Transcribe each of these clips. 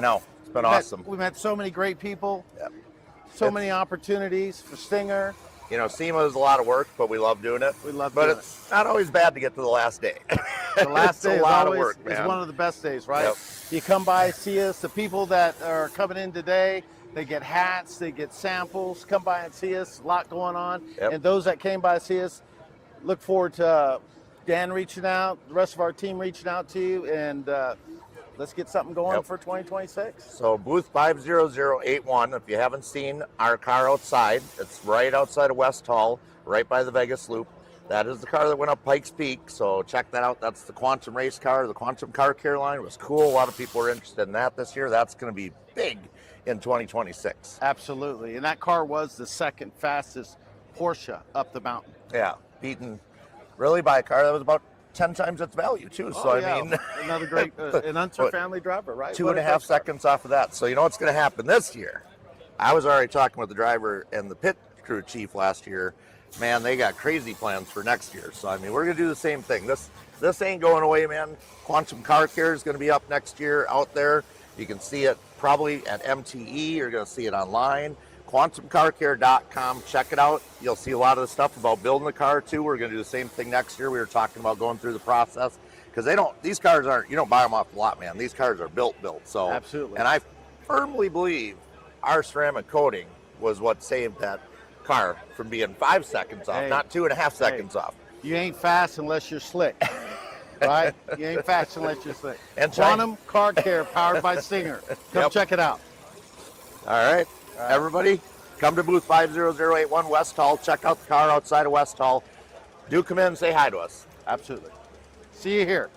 No, it's been awesome. We met so many great people, Yep. so many opportunities for Stinger. SEMA is a lot of work, but we love doing it. We love but doing it's not always bad to get to the last day. The last it's day a is lot of always work, man. one of the best days, right? Yep. You come by, see us. The people that are coming in today, they get hats, they get samples. Come by and see us. A lot going on. Yep. And those that came by to see us, look forward to Dan reaching out, the rest of our team reaching out to you, and let's get something going for 2026. So booth 50081, if you haven't seen our car outside, it's right outside of West Hall, right by the Vegas Loop. That is the car that went up Pikes Peak, so check that out. That's the Quantum race car, the Quantum car care line. It was cool. A lot of people were interested in that this year. That's going to be big in 2026. Absolutely. And that car was the second fastest Porsche up the mountain. Yeah, beaten really by a car that was about 10 times its value too. So I mean, another great an Unser family driver, right? 2.5 seconds off of that. So you know what's going to happen this year? I was already talking with the driver and the pit crew chief last year. Man, they got crazy plans for next year. So I mean, we're going to do the same thing. This ain't going away, man. Quantum Car Care is going to be up next year out there. You can see it probably at MTE. You're going to see it online. QuantumCarCare.com. Check it out. You'll see a lot of the stuff about building the car too. We're going to do the same thing next year. We were talking about going through the process because these cars aren't, you don't buy them off the lot, man. These cars are built. So absolutely. And I firmly believe our ceramic coating was what saved that car from being 5 seconds off, not 2.5 seconds off. You ain't fast unless you're slick. Right? You ain't fast unless you're slick. And Quantum Car Care, powered by Stinger. Come check it out. All right. Everybody, come to booth 50081 West Hall. Check out the car outside of West Hall. Do come in and say hi to us. Absolutely. See you here.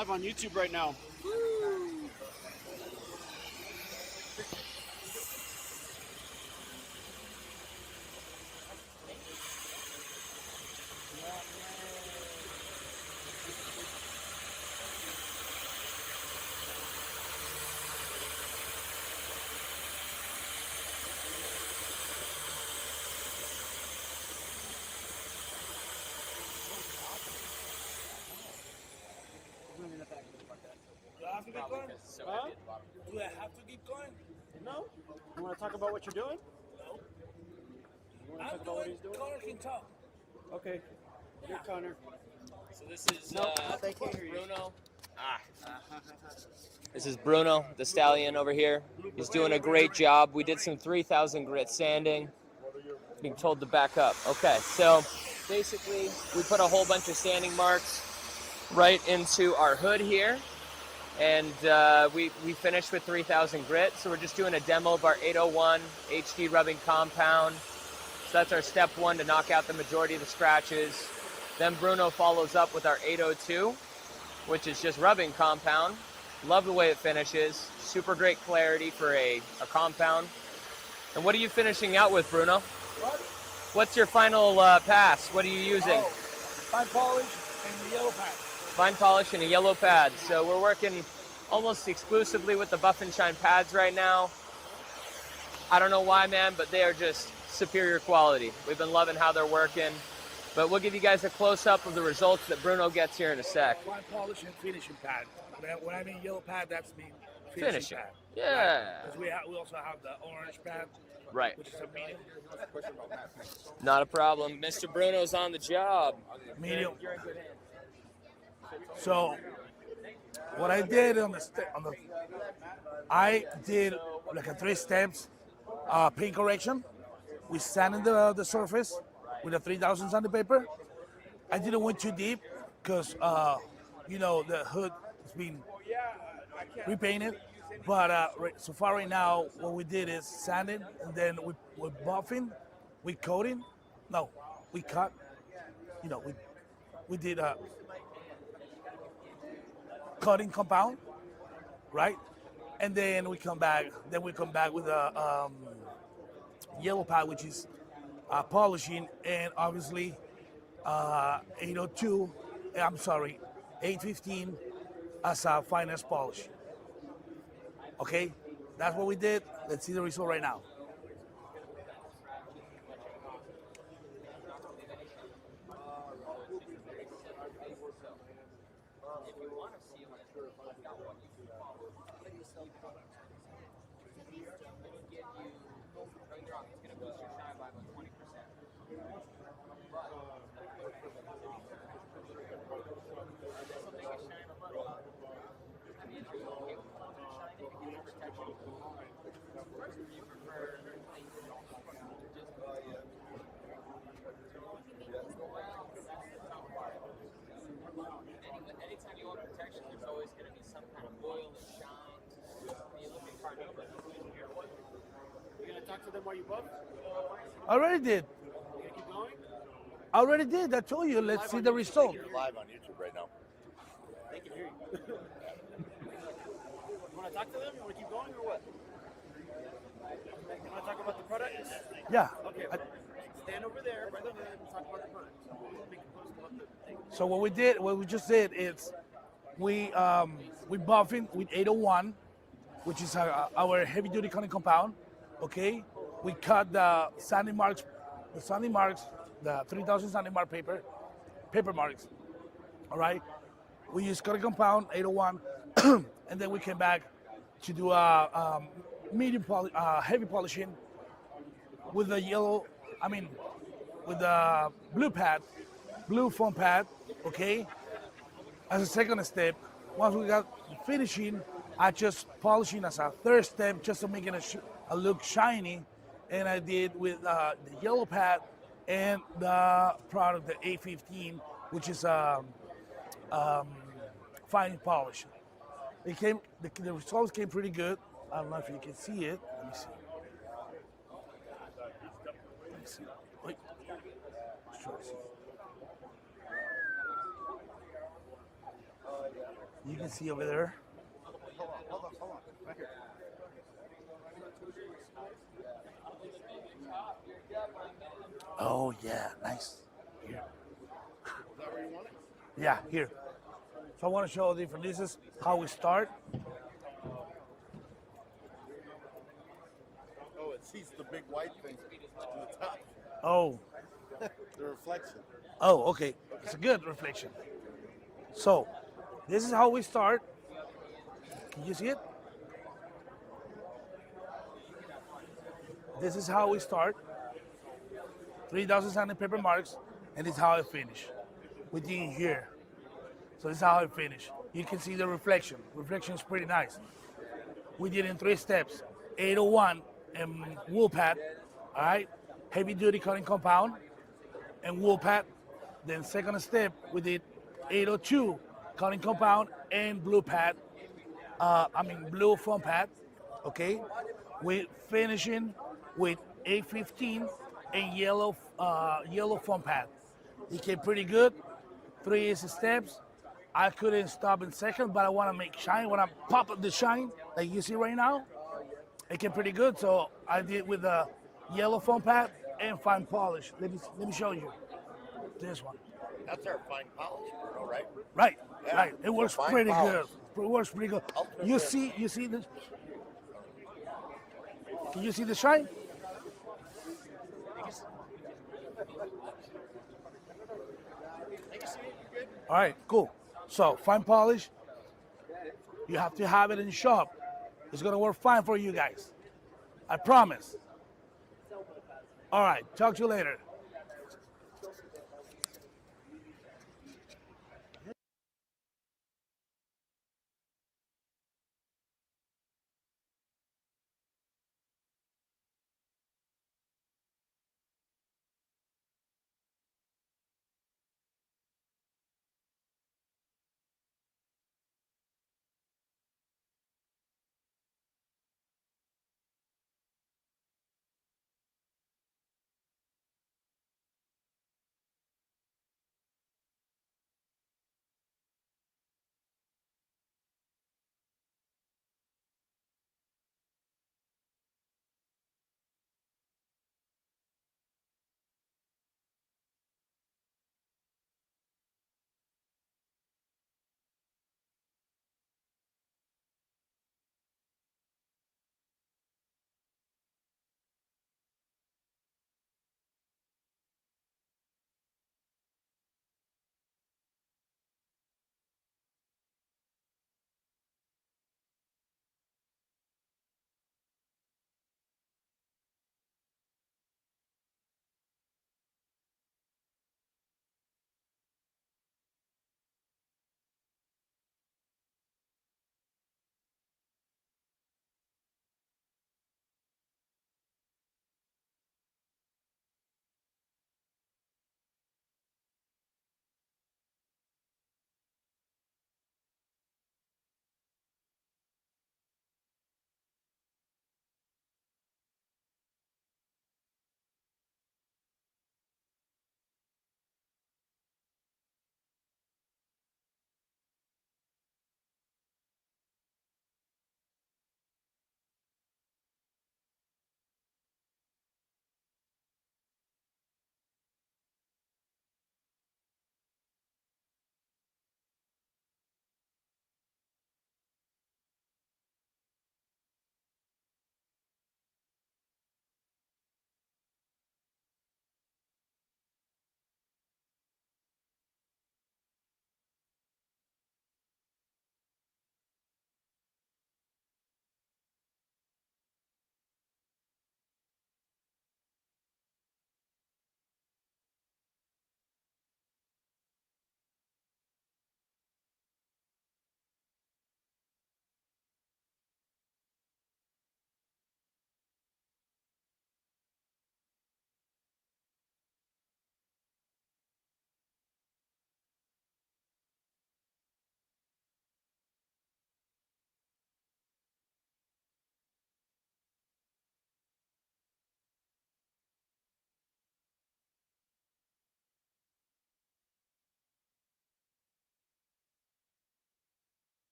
live on YouTube right now. Do I have to keep going? Huh? Do I have to keep going? No? You want to talk about what you're doing? You want to I'm talk about what doing. he's doing? Connor can talk. Okay. You're Connor. So this is they can't hear you. Bruno. This is Bruno, the stallion over here. He's doing a great job. We did some 3,000 grit sanding. Being told to back up. Okay, so basically we put a whole bunch of sanding marks right into our hood here. And we finished with 3,000 grit. So we're just doing a demo of our 801 HD rubbing compound. So that's our step one to knock out the majority of the scratches. Then Bruno follows up with our 802, which is just rubbing compound. Love the way it finishes. Super great clarity for a compound. And what are you finishing out with, Bruno? What? What's your final pass? What are you using? Oh, fine polish and the yellow pad. Fine polish and a yellow pad. So we're working almost exclusively with the Buff and Shine pads right now. I don't know why, man, but they are just superior quality. We've been loving how they're working. But we'll give you guys a close-up of the results that Bruno gets here in a sec. Fine polish and finishing pad. When I mean yellow pad, that's mean Finishing. pad. Yeah. Because we also have the orange pad, Right. which is a medium. Not a problem. Mr. Bruno's on the job. Medium. So, what I did I did like a 3 steps paint correction. We sanded the surface with a 3,000 sandpaper. I didn't went too deep because the hood has been repainted. But so far right now, what we did is sanding, and then we're buffing, we coating. No, we cut. We did a cutting compound, right? And then we come back. Then we come back with a yellow pad, which is polishing, and obviously 802. I'm sorry, 815 as a finest polish. Okay, that's what we did. Let's see the result right now. Anytime you want protection, there's always going to be some kind of oil that shines. When you look at Carnova, You gonna talk to them while you buff? I already did. You gonna keep going? I already did. I told you. Let's see the result. You're live on YouTube right now. They can hear you. You wanna talk to them? You wanna keep going or what? You wanna talk about the product? Yeah. Okay. Stand over there by the hood and talk about the product. Make a post about the thing. So what we just did is we buffing with 801, which is our heavy duty cutting compound. Okay, we cut the sanding marks, the 3,000 sanding mark paper marks. All right, we use cutting compound 801, and then we came back to do a heavy polishing with the with the blue foam pad. Okay, as a second step. Once we got finishing, I just polishing as a third step, just to make it a look shiny, and I did with the yellow pad and the product, the A15, which is fine polish. The results came pretty good. I don't know if you can see it. Let me see. Let me see. Wait. Let's try to see. You can see over there. Hold on. Right here. Oh yeah, nice. Here. Is that where you want it? Yeah, here. So I want to show the different. This is how we start. Oh, it sees the big white thing on the top. Oh, The reflection. oh, okay. It's a good reflection. So this is how we start. Can you see it? This is how we start. 3,000 sandpaper marks, and this is how I finish. Within here. So this is how I finish. You can see the reflection. Reflection is pretty nice. We did in 3 steps. 801 and wool pad, all right? Heavy duty cutting compound and wool pad. Then second step, we did 802 cutting compound and blue pad. Blue foam pad, okay? We finishing with 815 and yellow foam pad. It came pretty good. 3 easy steps. I couldn't stop in second, but I want to make shine. When I pop up the shine, like you see right now, it came pretty good. So I did with the yellow foam pad and fine polish. Let me show you this one. That's our fine polish, Bruno, right? Right, Yeah, right. It works fine pretty polish. good. It works pretty good. You see this? Can you see the shine? All right, cool. So fine polish. You have to have it in the shop. It's gonna work fine for you guys. I promise. All right, talk to you later.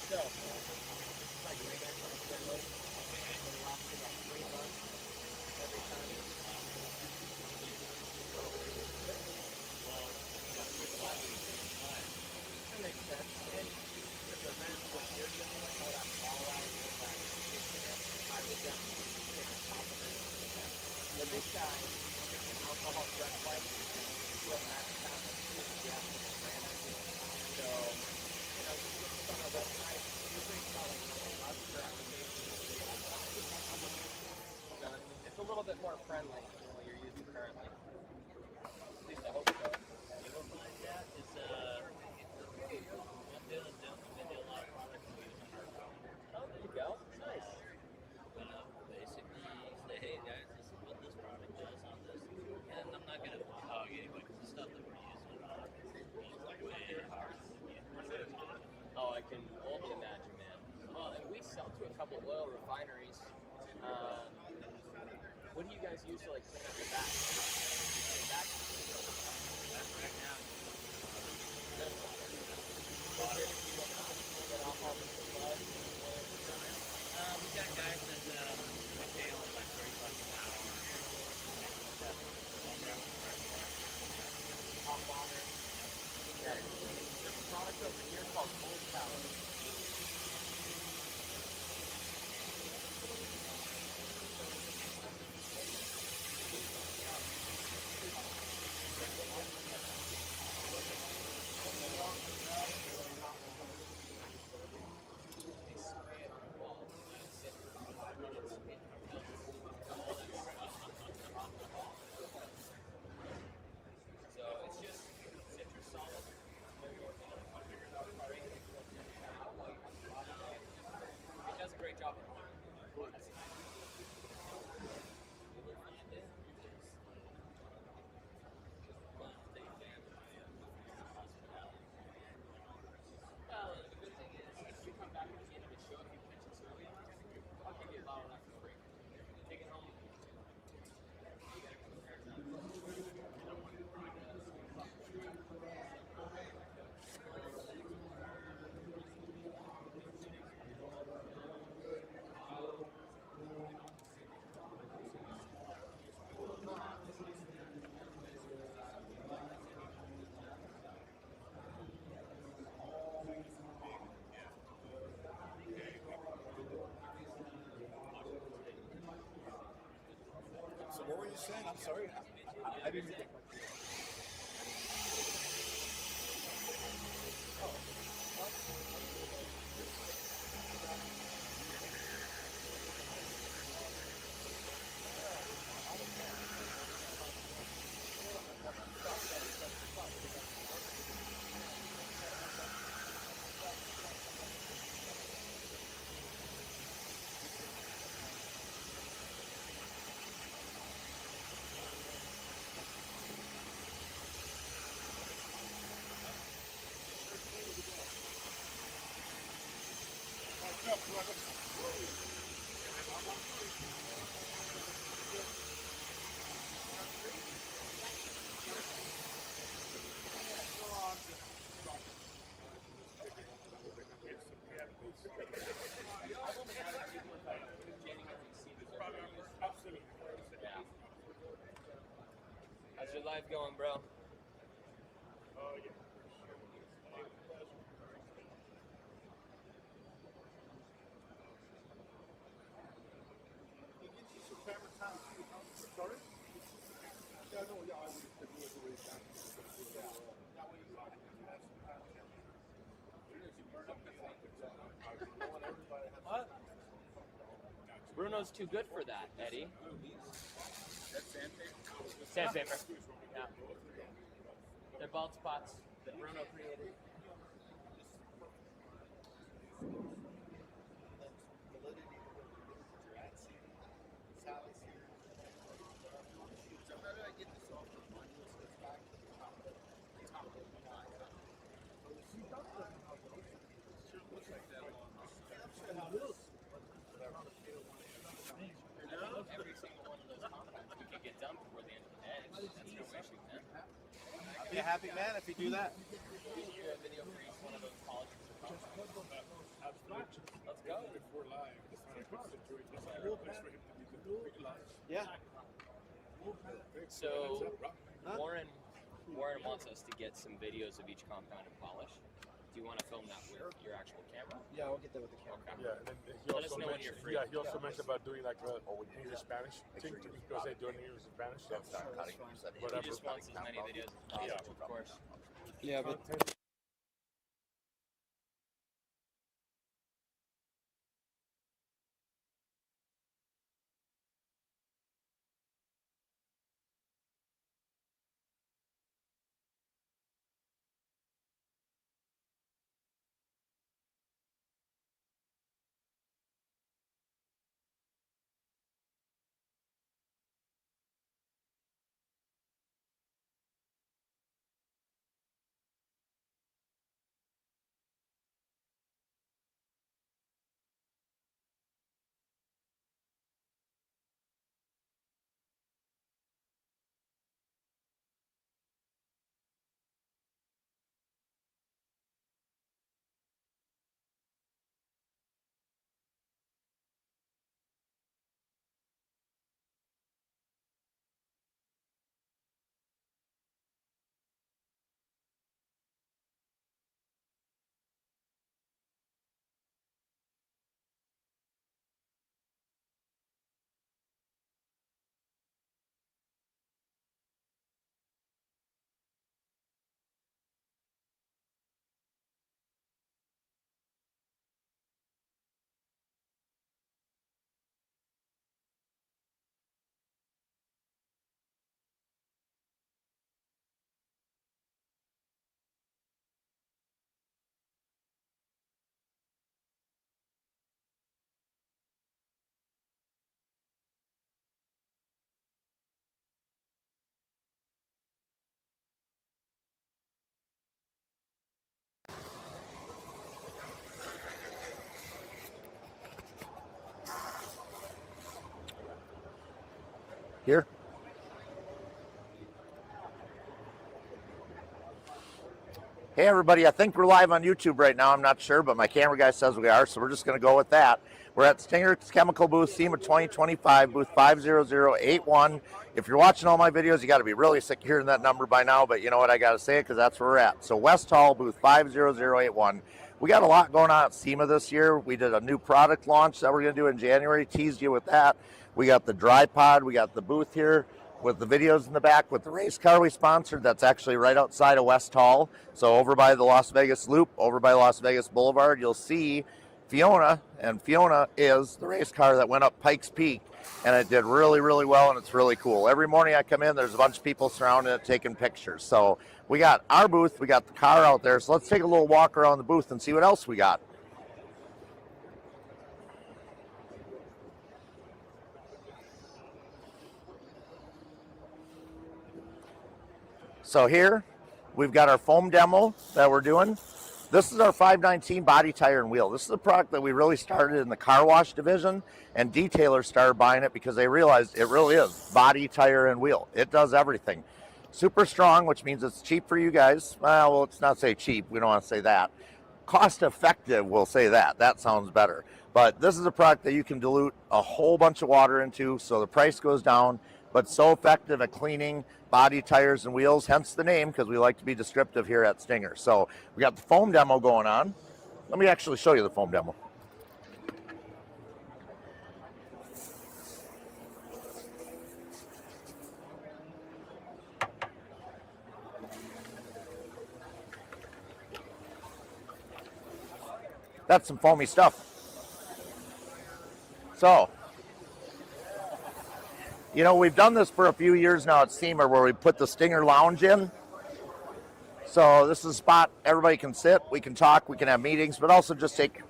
So, like regular load. It lasts about 3 months every time. That makes sense. And to prevent what you're doing, all that fallout and all that shit, I would definitely take a compliment. But this guy, alcohol drug like, still has to have enthusiasm and brand. So, just look on our website, usually it's about like 20 bucks per application. So it's a little bit more friendly than what you're using currently. At least I hope so. You'll find that is what they do. They do a lot of products we use in our company. Oh, there you go. Nice. Basically, say, hey guys, this is what this product does on this. And I'm not gonna hog anybody because the stuff that we're using is way hard. Oh, I can only imagine, man. Well, and we sell to a couple oil refineries. What do you guys use to like clean up the back? Right now, we got guys that pay only like $30 an hour. Hot water. Yeah. There's a product over here called cold power. So it's just citrus solid. It does a great job. Well, the good thing is, if you come back at the end of the show, if you pitch it early enough, I'll give you a bottle of that for free. Take it home. So what were you saying? I'm sorry. I didn't. How's your life going, bro? Sorry? Yeah, no, yeah, I used to do it the way back. That way you have some kind of What? Bruno's too good for that, Eddie. That's sandpaper? Sandpaper. Yeah. They're bald spots that Bruno created. So how did I get this off the money? It's back to the top of the top of the sure looks like that on Every single one of those compounds we could get done before the end of the day. That's no issue, man. be a happy man if you do that. Yeah. So Warren wants us to get some videos of each compound and polish. Do you want to film that with your actual camera? Yeah, I'll get that with the camera. Okay. Yeah, and then he Let us also know when you're mentioned, free. he also mentioned about doing like a English-Spanish thing because they do it in English-Spanish. That's not cutting. You said He Whatever. just wants as many videos as possible, of course. Yeah, but Here. Hey everybody, I think we're live on YouTube right now. I'm not sure, but my camera guy says we are, so we're just going to go with that. We're at Stinger Chemical booth, SEMA 2025, booth 50081. If you're watching all my videos, you got to be really sick of hearing that number by now, but you know what, I got to say it because that's where we're at. So West Hall, booth 50081. We got a lot going on at SEMA this year. We did a new product launch that we're going to do in January, teased you with that. We got the dry pod, we got the booth here with the videos in the back with the race car we sponsored. That's actually right outside of West Hall. So over by the Las Vegas Loop, over by Las Vegas Boulevard, you'll see Fiona, and Fiona is the race car that went up Pikes Peak, and it did really, really well, and it's really cool. Every morning I come in, there's a bunch of people surrounding it taking pictures. So we got our booth, we got the car out there, so let's take a little walk around the booth and see what else we got. So here, we've got our foam demo that we're doing. This is our 519 body, tire, and wheel. This is a product that we really started in the car wash division, and detailers started buying it because they realized it really is body, tire, and wheel. It does everything. Super strong, which means it's cheap for you guys. Well, let's not say cheap. We don't want to say that. Cost effective, we'll say that. That sounds better. But this is a product that you can dilute a whole bunch of water into, so the price goes down, but so effective at cleaning body, tires, and wheels, hence the name, because we like to be descriptive here at Stinger. So we got the foam demo going on. Let me actually show you the foam demo. That's some foamy stuff. So, you know, we've done this for a few years now at SEMA where we put the Stinger Lounge in. So this is a spot everybody can sit, we can talk, we can have meetings, but also just take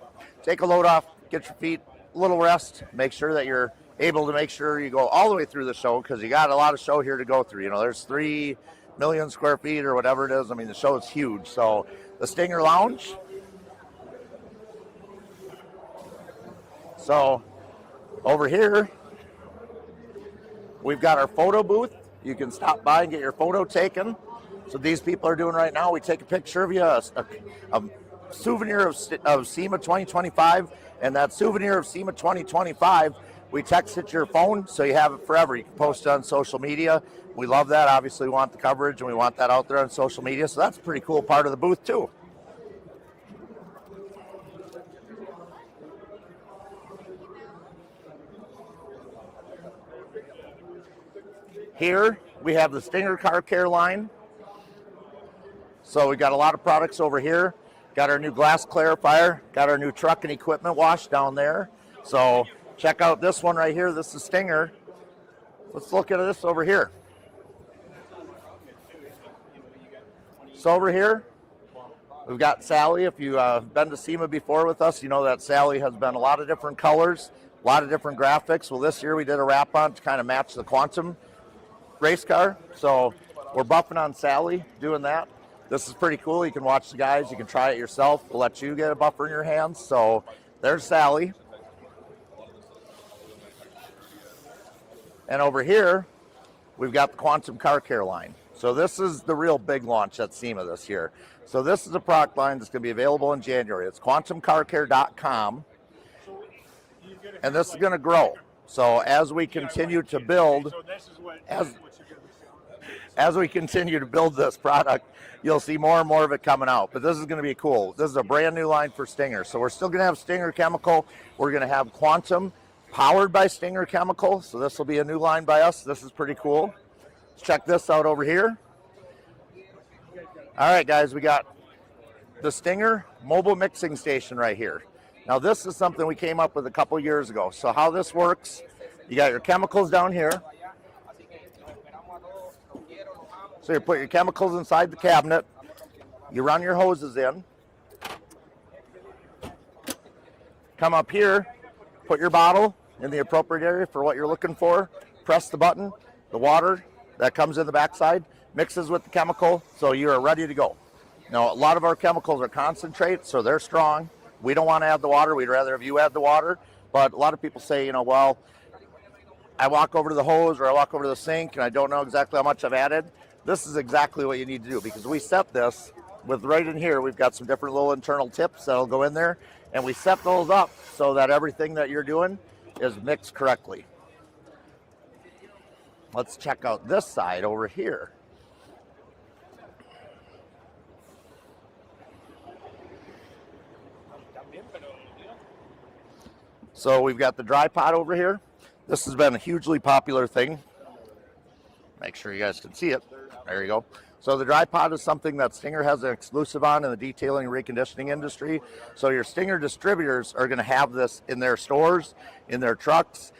a load off, get your feet, a little rest, make sure that you're able to make sure you go all the way through the show because you got a lot of show here to go through. You know, there's 3 million square feet or whatever it is. I mean, the show is huge. So the Stinger Lounge. So over here, we've got our photo booth. You can stop by and get your photo taken. So these people are doing right now. We take a picture of you, a souvenir of SEMA 2025, and that souvenir of SEMA 2025, we text it to your phone so you have it forever. You can post it on social media. We love that. Obviously, we want the coverage and we want that out there on social media. So that's a pretty cool part of the booth too. Here we have the Stinger Car Care line. So we got a lot of products over here. Got our new glass clarifier, got our new truck and equipment wash down there. So check out this one right here. This is Stinger. Let's look at this over here. So over here, we've got Sally. If you've been to SEMA before with us, you know that Sally has been a lot of different colors, a lot of different graphics. Well, this year we did a wrap on to kind of match the Quantum race car. So we're buffing on Sally doing that. This is pretty cool. You can watch the guys. You can try it yourself. We'll let you get a buffer in your hands. So there's Sally. And over here, we've got the Quantum Car Care line. So this is the real big launch at SEMA this year. So this is a product line that's going to be available in January. It's quantumcarcare.com. And this is going to grow. So as we continue to build, as we continue to build this product, you'll see more and more of it coming out. But this is going to be cool. This is a brand new line for Stinger. So we're still going to have Stinger Chemical. We're going to have Quantum powered by Stinger Chemical. So this will be a new line by us. This is pretty cool. Let's check this out over here. All right, guys, we got the Stinger mobile mixing station right here. Now this is something we came up with a couple years ago. So how this works, you got your chemicals down here. So you put your chemicals inside the cabinet, you run your hoses in, come up here, put your bottle in the appropriate area for what you're looking for, press the button, the water that comes in the backside mixes with the chemical, so you are ready to go. Now a lot of our chemicals are concentrate, so they're strong. We don't want to add the water, we'd rather have you add the water, but a lot of people say, well, I walk over to the hose or I walk over to the sink and I don't know exactly how much I've added. This is exactly what you need to do, because we set this with right in here. We've got some different little internal tips that'll go in there, and we set those up so that everything that you're doing is mixed correctly. Let's check out this side over here. So we've got the dry pot over here. This has been a hugely popular thing. Make sure you guys can see it. There you go. So the dry pot is something that Stinger has an exclusive on in the detailing and reconditioning industry. So your Stinger distributors are going to have this in their stores, in their trucks,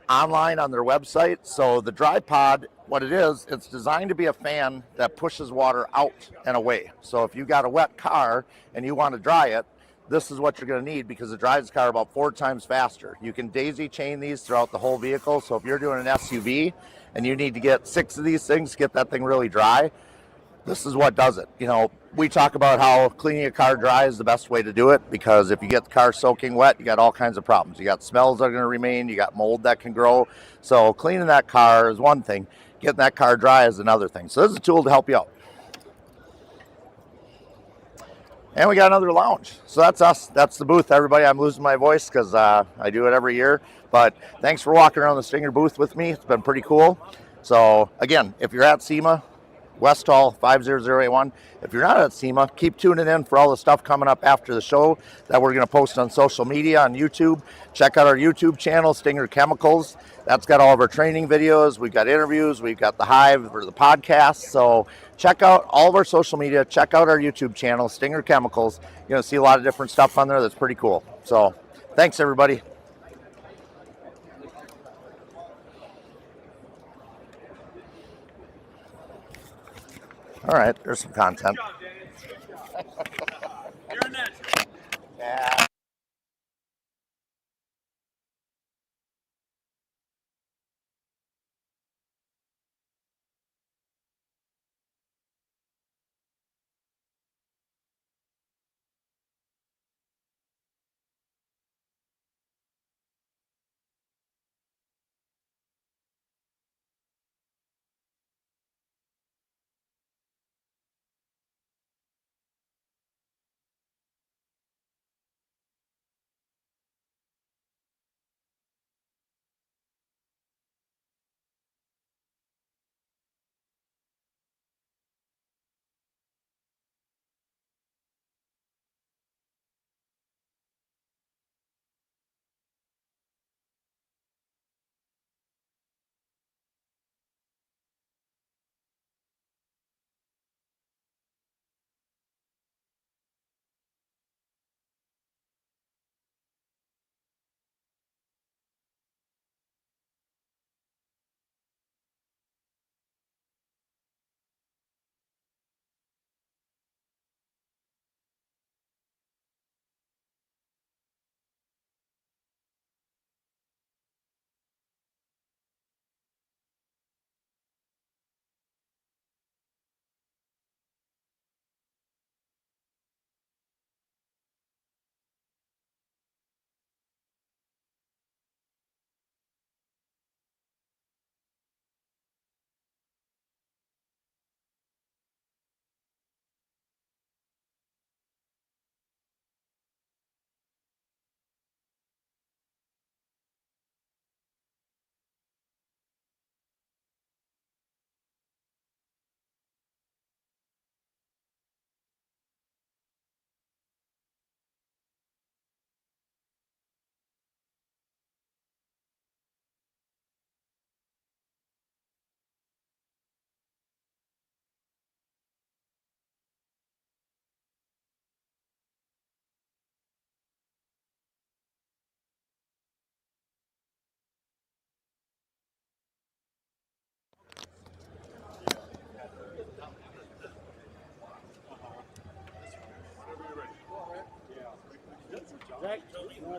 online on their website. So the dry pod, what it is, it's designed to be a fan that pushes water out and away. So if you got a wet car and you want to dry it, this is what you're going to need, because it dries the car about 4 times faster. You can daisy chain these throughout the whole vehicle. So if you're doing an SUV and you need to get 6 of these things to get that thing really dry, this is what does it. We talk about how cleaning a car dry is the best way to do it, because if you get the car soaking wet, you got all kinds of problems. You got smells that are going to remain, you got mold that can grow. So cleaning that car is one thing, getting that car dry is another thing. So this is a tool to help you out. And we got another lounge. So that's us. That's the booth, everybody. I'm losing my voice because I do it every year. But thanks for walking around the Stinger booth with me. It's been pretty cool. So again, if you're at SEMA, West Hall 50081. If you're not at SEMA, keep tuning in for all the stuff coming up after the show that we're going to post on social media, on YouTube. Check out our YouTube channel, Stinger Chemicals. That's got all of our training videos. We've got interviews. We've got the Hive for the podcast. So check out all of our social media. Check out our YouTube channel, Stinger Chemicals. You're going to see a lot of different stuff on there that's pretty cool. So thanks, everybody. All right, there's some content. You're a natural. Yeah.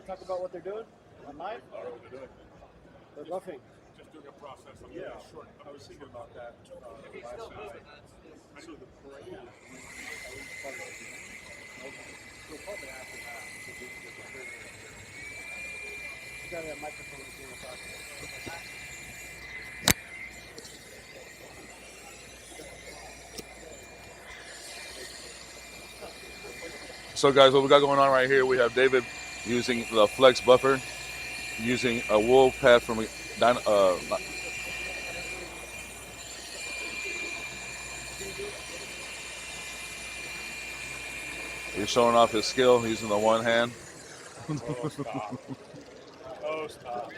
to talk about what they're doing on live? I don't know what they're doing. They're buffing. Just doing a process. Short. I was thinking about that last night. So the parade is so probably after that. You got that microphone if you want to talk. So guys, what we got going on right here, we have David using the flex buffer, using a wool pad from he's showing off his skill using the one hand. Oh, stop. Oh, stop.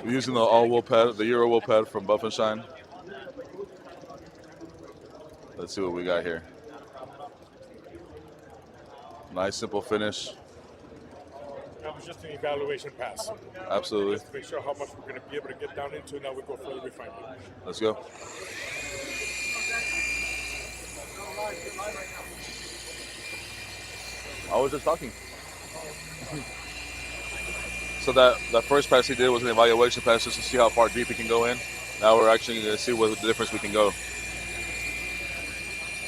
We're using the all wool pad, the Euro wool pad from Buff and Shine. Let's see what we got here. Nice simple finish. That was just an evaluation pass. Absolutely. Just to make sure how much we're going to be able to get down into. Now we go further refinement. Let's go. I was just talking. So that first pass he did was an evaluation pass just to see how far deep he can go in. Now we're actually going to see what the difference we can go.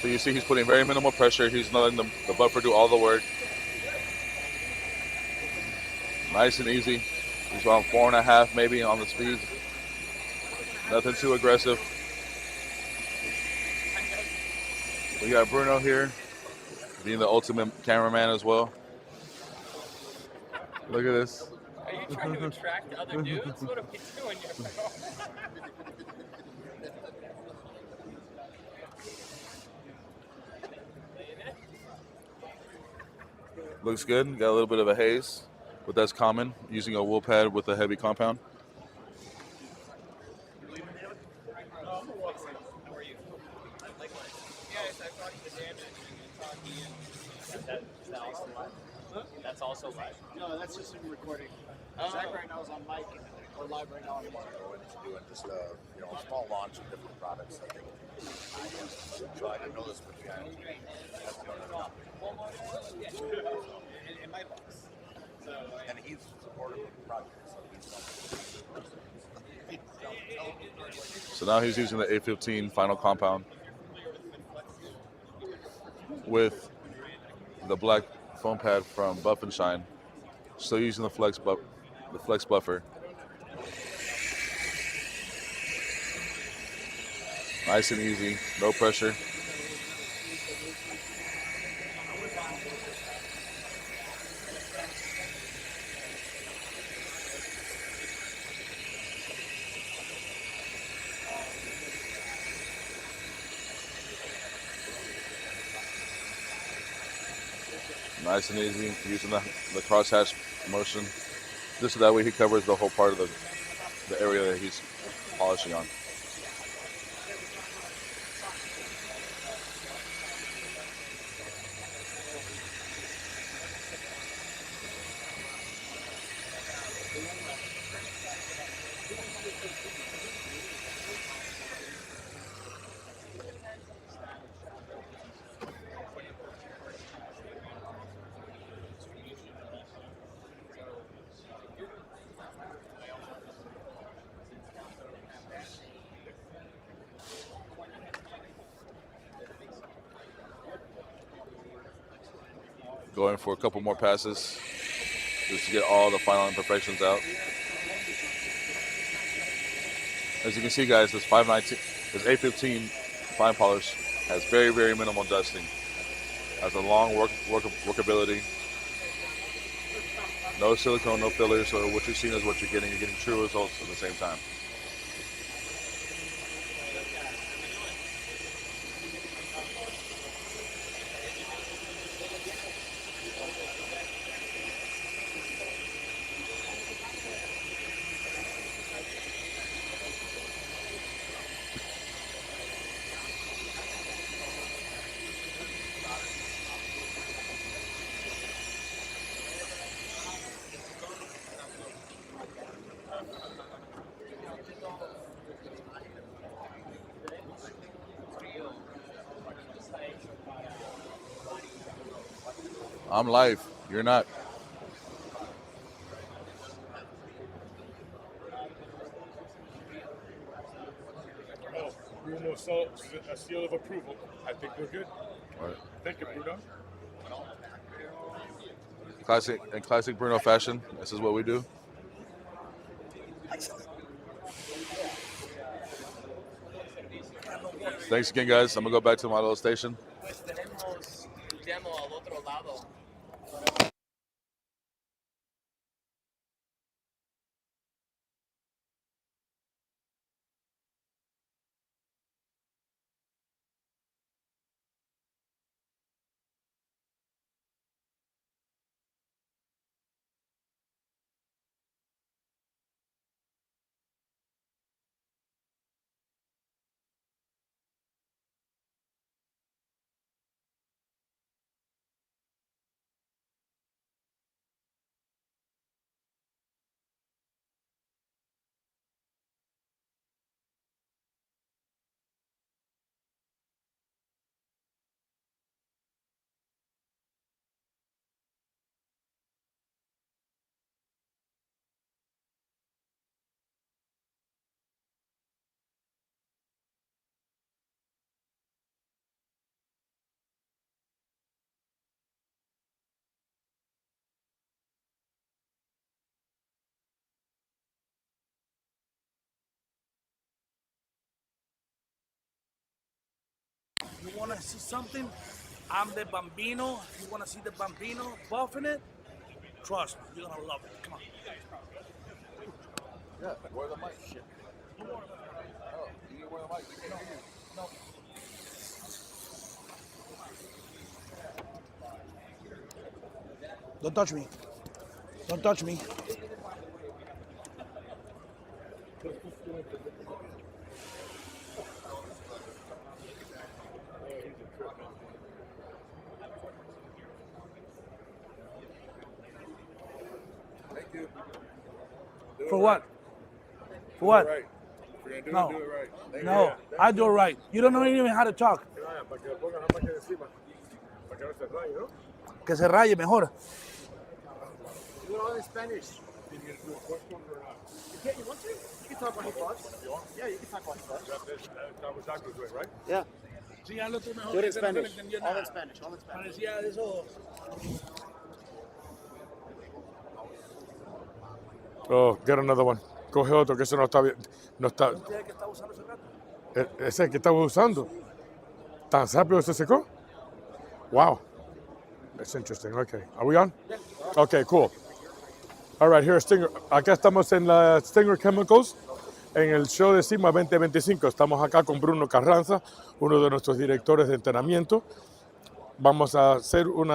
So you see he's putting very minimal pressure. He's not letting the buffer do all the work. Nice and easy. He's around 4.5 maybe on the speed. Nothing too aggressive. We got Bruno here, being the ultimate cameraman as well. Look at this. Are you trying to attract other dudes? What are we doing here? Looks good. Got a little bit of a haze, but that's common using a wool pad with a heavy compound. That's also live. No, that's just in recording. Zach right now is on mic. We're live right now on mic. Doing just a small launch of different products. I think. So I didn't know this, but yeah. In my box. And he's supportive of the project, so So now he's using the A15 final compound with the black foam pad from Buff and Shine. Still using the flex buffer. Nice and easy, no pressure. Nice and easy, using the crosshatch motion. Just so that way he covers the whole part of the area that he's polishing on. Going for a couple more passes just to get all the final imperfections out. As you can see, guys, this 519, this A15 fine polish has very, very minimal dusting. Has a long workability. No silicone, no fillers. So what you're seeing is what you're getting. You're getting true results at the same time. I'm live. You're not. Bruno a seal of approval. I think we're good. All right. Thank you, Bruno. In classic Bruno fashion, this is what we do. Thanks again, guys. I'm gonna go back to my little station. Pues tenemos demo al otro lado. You want to see something? I'm the Bambino. If you want to see the Bambino buffing it, trust me, you're going to love it. Come on. Yeah, wear the mic. Shit. Oh, you need to wear the mic. We can't hear you. No. Don't touch me. Don't touch me. Thank you. For what? For what? Right. If you're gonna No. do it right. Thank No, you. I do it right. You don't know even how to talk. Para que pongan la máquina encima. Para que no se raye, ¿no? Que se raye mejor. Do it all in Spanish. You can do a question or not. You want to? You can talk about plus. Yeah, you can talk about plus. That was Doctor's way, right? Yeah. Sí, hazlo tú mejor. Do it in que no se le Spanish. entendió All nada. in Spanish. All in Spanish. Parecía de esos. Oh, get another one. Coge otro, que eso no está bien. No está. ¿Usted es el que está usando ese rato? Ese es el que estaba usando. ¿Tan rápido se secó? Wow. That's interesting. Okay. Are we on? Okay, cool. All right, here Stinger. Acá estamos en la Stinger Chemicals, en el show de Sema 2025. Estamos acá con Bruno Carranza, uno de nuestros directores de entrenamiento. Vamos a hacer un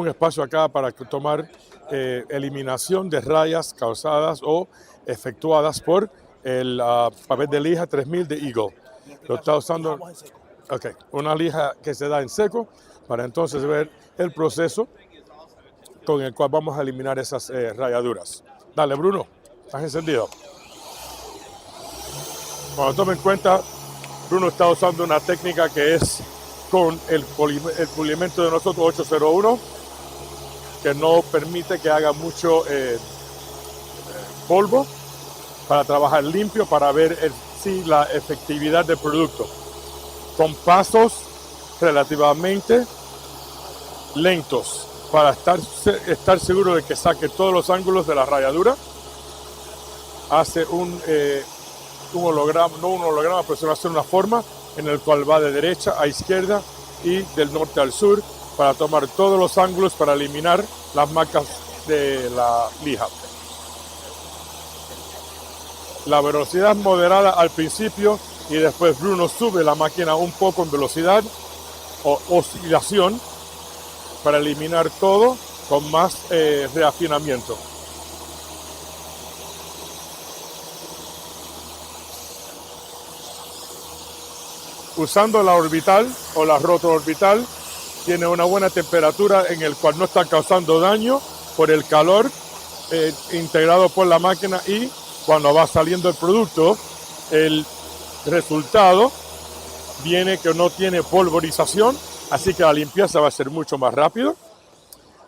espacio acá para tomar eliminación de rayas causadas o efectuadas por el papel de lija 3000 de Eagle. Lo está usando, Vamos en seco. okay, una lija que se da en seco para entonces ver el proceso con el cual vamos a eliminar esas rayaduras. Dale, Bruno, estás encendido. Cuando tomen en cuenta, Bruno está usando una técnica que es con el pulimento de nosotros 801, que no permite que haga mucho polvo, para trabajar limpio, para ver sí, la efectividad del producto. Con pasos relativamente lentos, para estar seguro de que saque todos los ángulos de la rayadura. Hace un holograma, no un holograma, pero se va a hacer una forma en el cual va de derecha a izquierda y del norte al sur, para tomar todos los ángulos para eliminar las marcas de la lija. La velocidad moderada al principio y después Bruno sube la máquina un poco en velocidad o oscilación para eliminar todo con más reafinamiento. Usando la orbital o la rotororbital, tiene una buena temperatura en el cual no está causando daño por el calor integrado por la máquina, y cuando va saliendo el producto, el resultado viene que no tiene polvorización, así que la limpieza va a ser mucho más rápido.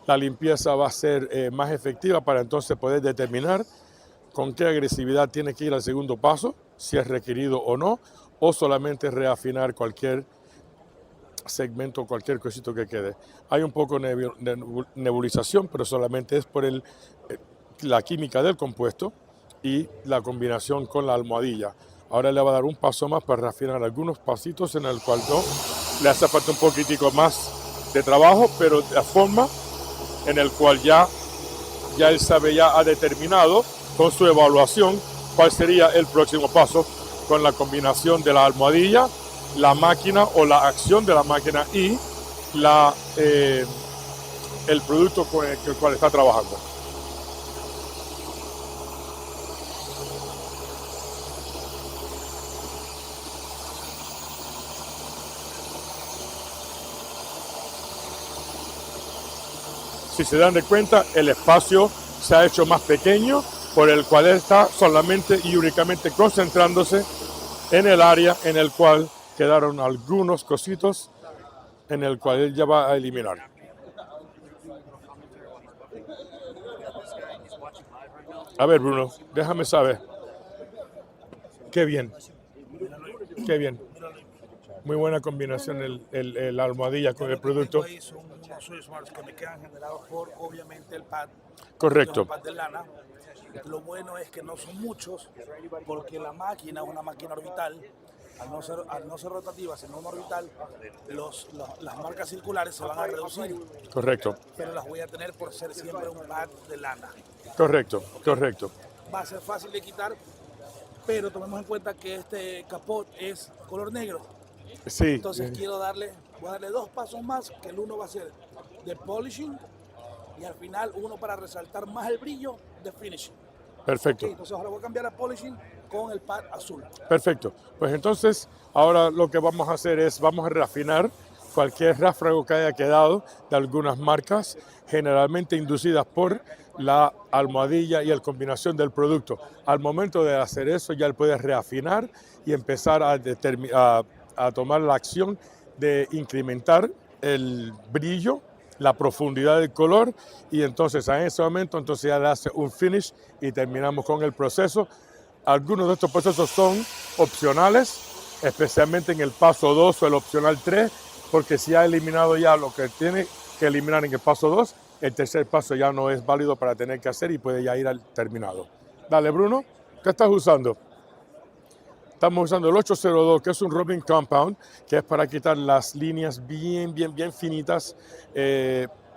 La limpieza va a ser más efectiva para entonces poder determinar con qué agresividad tiene que ir al segundo paso, si es requerido o no, o solamente reafinar cualquier segmento, cualquier cosito que quede. Hay un poco de nebulización, pero solamente es por la química del compuesto y la combinación con la almohadilla. Ahora le va a dar un paso más para reafinar algunos pasitos en el cual no le hace falta un poquitico más de trabajo, pero de la forma en el cual ya él sabe, ya ha determinado con su evaluación cuál sería el próximo paso con la combinación de la almohadilla, la máquina o la acción de la máquina y el producto con el cual está trabajando. Si se dan de cuenta, el espacio se ha hecho más pequeño, por el cual él está solamente y únicamente concentrándose en el área en el cual quedaron algunos cositos en el cual él ya va a eliminar. A ver, Bruno, déjame saber. Qué bien. Qué bien. Muy buena combinación la almohadilla con el producto. Ahí son unos Swiss Marks que me quedan generados por, obviamente, el pad. Correcto. El pad de lana. Lo bueno es que no son muchos, porque la máquina es una máquina orbital. Al no ser rotativa, sino una orbital, las marcas circulares se van a reducir. Correcto. Pero las voy a tener por ser siempre un pad de lana. Correcto, correcto. Va a ser fácil de quitar, pero tomemos en cuenta que este capot es color negro. Sí. Entonces voy a darle dos pasos más, que el uno va a ser de polishing y al final uno para resaltar más el brillo de finishing. Perfecto. Okay, entonces ahora voy a cambiar a polishing con el pad azul. Perfecto. Pues entonces ahora lo que vamos a hacer es vamos a reafinar cualquier ráfago que haya quedado de algunas marcas, generalmente inducidas por la almohadilla y la combinación del producto. Al momento de hacer eso ya él puede reafinar y empezar a tomar la acción de incrementar el brillo, la profundidad del color, y entonces en ese momento entonces ya le hace un finish y terminamos con el proceso. Algunos de estos procesos son opcionales, especialmente en el paso 2 o el opcional 3, porque si ha eliminado ya lo que tiene que eliminar en el paso 2, el tercer paso ya no es válido para tener que hacer y puede ya ir al terminado. Dale, Bruno, ¿qué estás usando? Estamos usando el 802, que es un rubbing compound, que es para quitar las líneas bien finitas.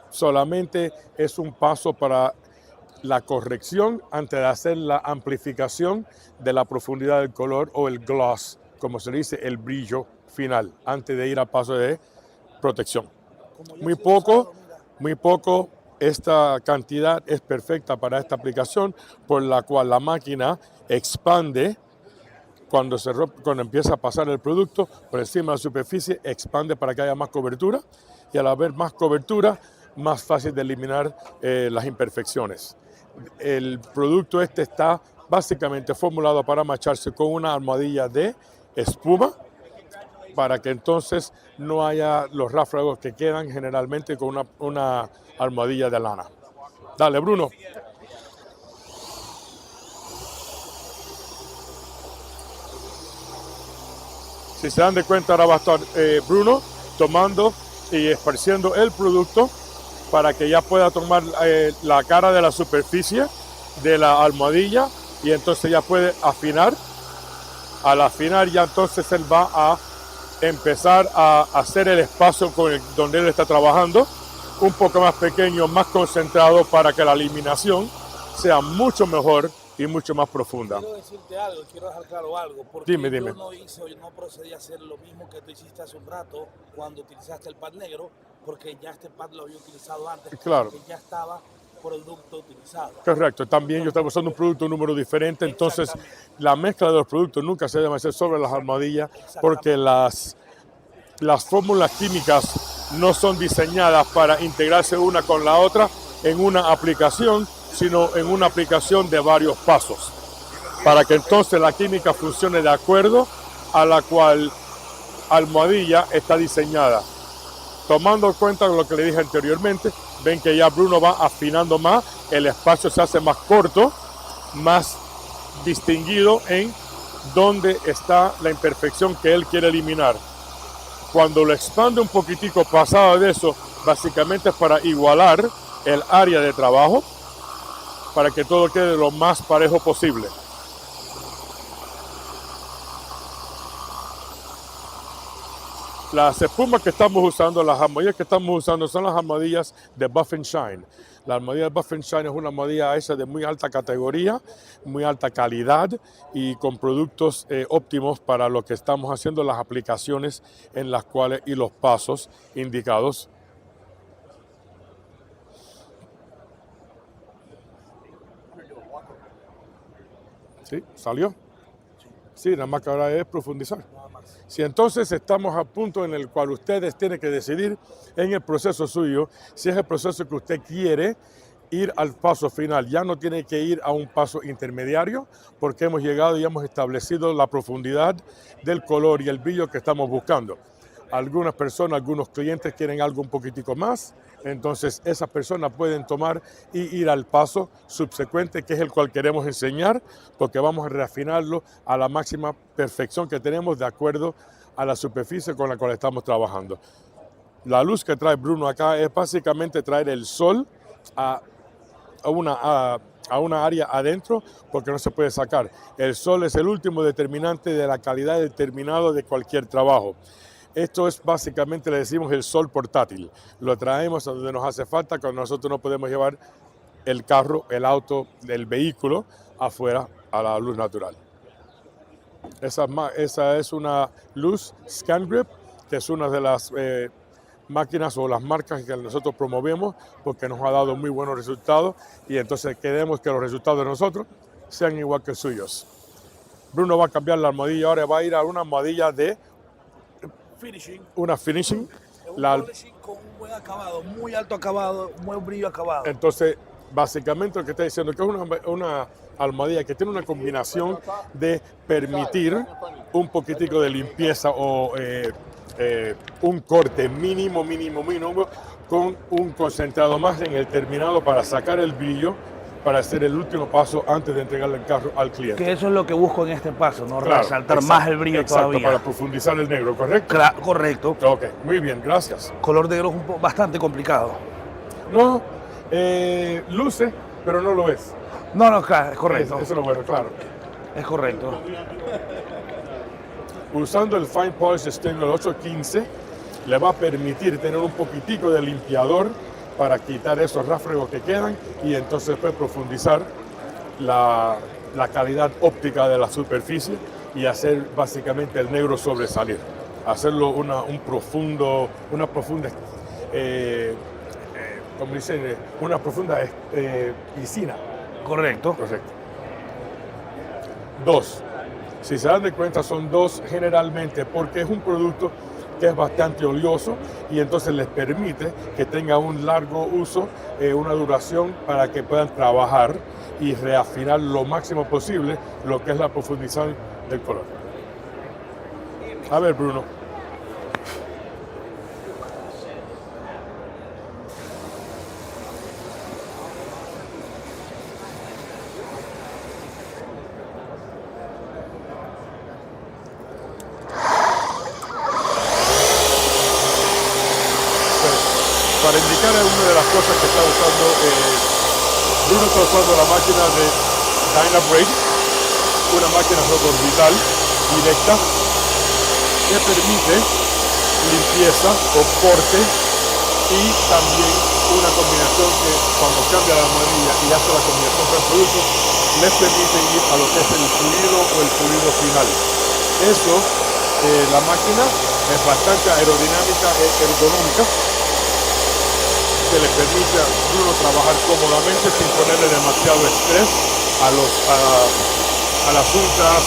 Solamente es un paso para la corrección antes de hacer la amplificación de la profundidad del color o el gloss, como se le dice, el brillo final, antes de ir al paso de protección. Muy poco, esta cantidad es perfecta para esta aplicación, por la cual la máquina expande. Cuando empieza a pasar el producto por encima de la superficie, expande para que haya más cobertura, y al haber más cobertura, más fácil de eliminar las imperfecciones. El producto está básicamente formulado para macharse con una almohadilla de espuma, para que entonces no haya los ráfagos que quedan generalmente con una almohadilla de lana. Dale, Bruno. Si se dan de cuenta, ahora va a estar Bruno tomando y esparciendo el producto para que ya pueda tomar la cara de la superficie de la almohadilla, y entonces ya puede afinar. Al afinar ya entonces él va a empezar a hacer el espacio donde él está trabajando un poco más pequeño, más concentrado, para que la eliminación sea mucho mejor y mucho más profunda. Quiero decirte algo, quiero dejar claro algo, porque Dime. yo no procedí a hacer lo mismo que tú hiciste hace un rato cuando utilizaste el pad negro, porque ya este pad lo había utilizado antes, Claro. porque ya estaba producto utilizado. Correcto, también yo estaba usando un producto, un número diferente, entonces la mezcla de los productos nunca se debe hacer sobre las almohadillas, porque las fórmulas químicas no son diseñadas para integrarse una con la otra en una aplicación, sino en una aplicación de varios pasos, para que entonces la química funcione de acuerdo a la cual almohadilla está diseñada. Tomando en cuenta lo que le dije anteriormente, ven que ya Bruno va afinando más, el espacio se hace más corto, más distinguido en dónde está la imperfección que él quiere eliminar. Cuando lo expande un poquitico pasado de eso, básicamente es para igualar el área de trabajo, para que todo quede lo más parejo posible. Las espumas que estamos usando, las almohadillas que estamos usando son las almohadillas de Buff and Shine. La almohadilla de Buff and Shine es una almohadilla esa de muy alta categoría, muy alta calidad y con productos óptimos para lo que estamos haciendo, las aplicaciones en las cuales y los pasos indicados. ¿Sí? ¿Salió? Sí, nada más que ahora es profundizar. Si entonces estamos a punto en el cual ustedes tienen que decidir en el proceso suyo, si es el proceso que usted quiere ir al paso final, ya no tiene que ir a un paso intermediario porque hemos llegado y hemos establecido la profundidad del color y el brillo que estamos buscando. Algunas personas, algunos clientes quieren algo un poquitico más, entonces esas personas pueden tomar y ir al paso subsecuente, que es el cual queremos enseñar, porque vamos a refinarlo a la máxima perfección que tenemos de acuerdo a la superficie con la cual estamos trabajando. La luz que trae Bruno acá es básicamente traer el sol a una área adentro, porque no se puede sacar. El sol es el último determinante de la calidad del terminado de cualquier trabajo. Esto es básicamente, le decimos, el sol portátil. Lo traemos a donde nos hace falta, cuando nosotros no podemos llevar el carro, el auto, el vehículo afuera a la luz natural. Esa es una luz ScanGrip, que es una de las máquinas o las marcas que nosotros promovemos porque nos ha dado muy buenos resultados y entonces queremos que los resultados de nosotros sean igual que suyos. Bruno va a cambiar la almohadilla, ahora va a ir a una almohadilla de finishing, Con un buen acabado, muy alto acabado, muy brillo acabado. Entonces, básicamente lo que está diciendo es que es una almohadilla que tiene una combinación de permitir un poquitico de limpieza o un corte mínimo con un concentrado más en el terminado para sacar el brillo, para hacer el último paso antes de entregarle el carro al cliente. Que eso es lo que busco en este paso, ¿no? Claro, Resaltar exacto, más el brillo exacto, todavía. para profundizar el negro, ¿correcto? Correcto. Ok, muy bien, gracias. Color negro es bastante complicado. No, luce, pero no lo es. No, es correcto. Eso es lo bueno, claro. Es correcto. Usando el Fine Polish Stainless 815 le va a permitir tener un poquitico de limpiador para quitar esos ráfregos que quedan y entonces puede profundizar la calidad óptica de la superficie y hacer básicamente el negro sobresalir. Hacerlo una profunda como dicen, una profunda piscina. Correcto. Correcto. Dos. Si se dan de cuenta, son dos generalmente porque es un producto que es bastante oleoso y entonces les permite que tenga un largo uso, una duración para que puedan trabajar y reafinar lo máximo posible lo que es la profundización del color. A ver, Bruno. Para indicar una de las cosas que está usando, Bruno está usando la máquina de Dynabrake, una máquina suborbital directa que permite limpieza o corte y también una combinación que cuando cambia la almohadilla y hace la combinación con el producto, les permite ir a lo que es el pulido o el pulido final. Eso, la máquina es bastante aerodinámica e ergonómica, que le permite a Bruno trabajar cómodamente sin ponerle demasiado estrés a las uñas,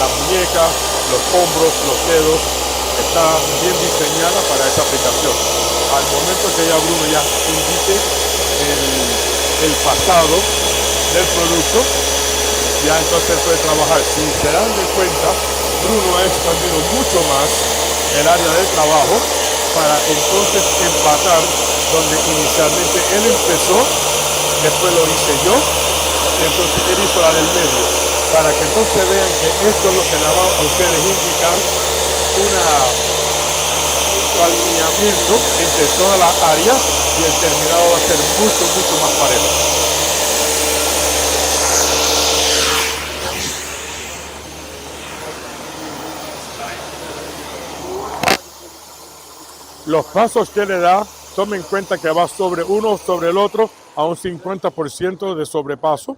las muñecas, los hombros, los dedos. Está bien diseñada para esa aplicación. Al momento que ya Bruno ya indique el pasado del producto, ya entonces puede trabajar. Si se dan de cuenta, Bruno ha expandido mucho más el área de trabajo para entonces empatar donde inicialmente él empezó, después lo hice yo entonces él hizo la del medio, para que entonces vean que esto es lo que le va a ustedes indicar un alineamiento entre todas las áreas y el terminado va a ser mucho, mucho más parejo. Los pasos que le da, tomen en cuenta que va sobre uno sobre el otro a un 50% de sobrepaso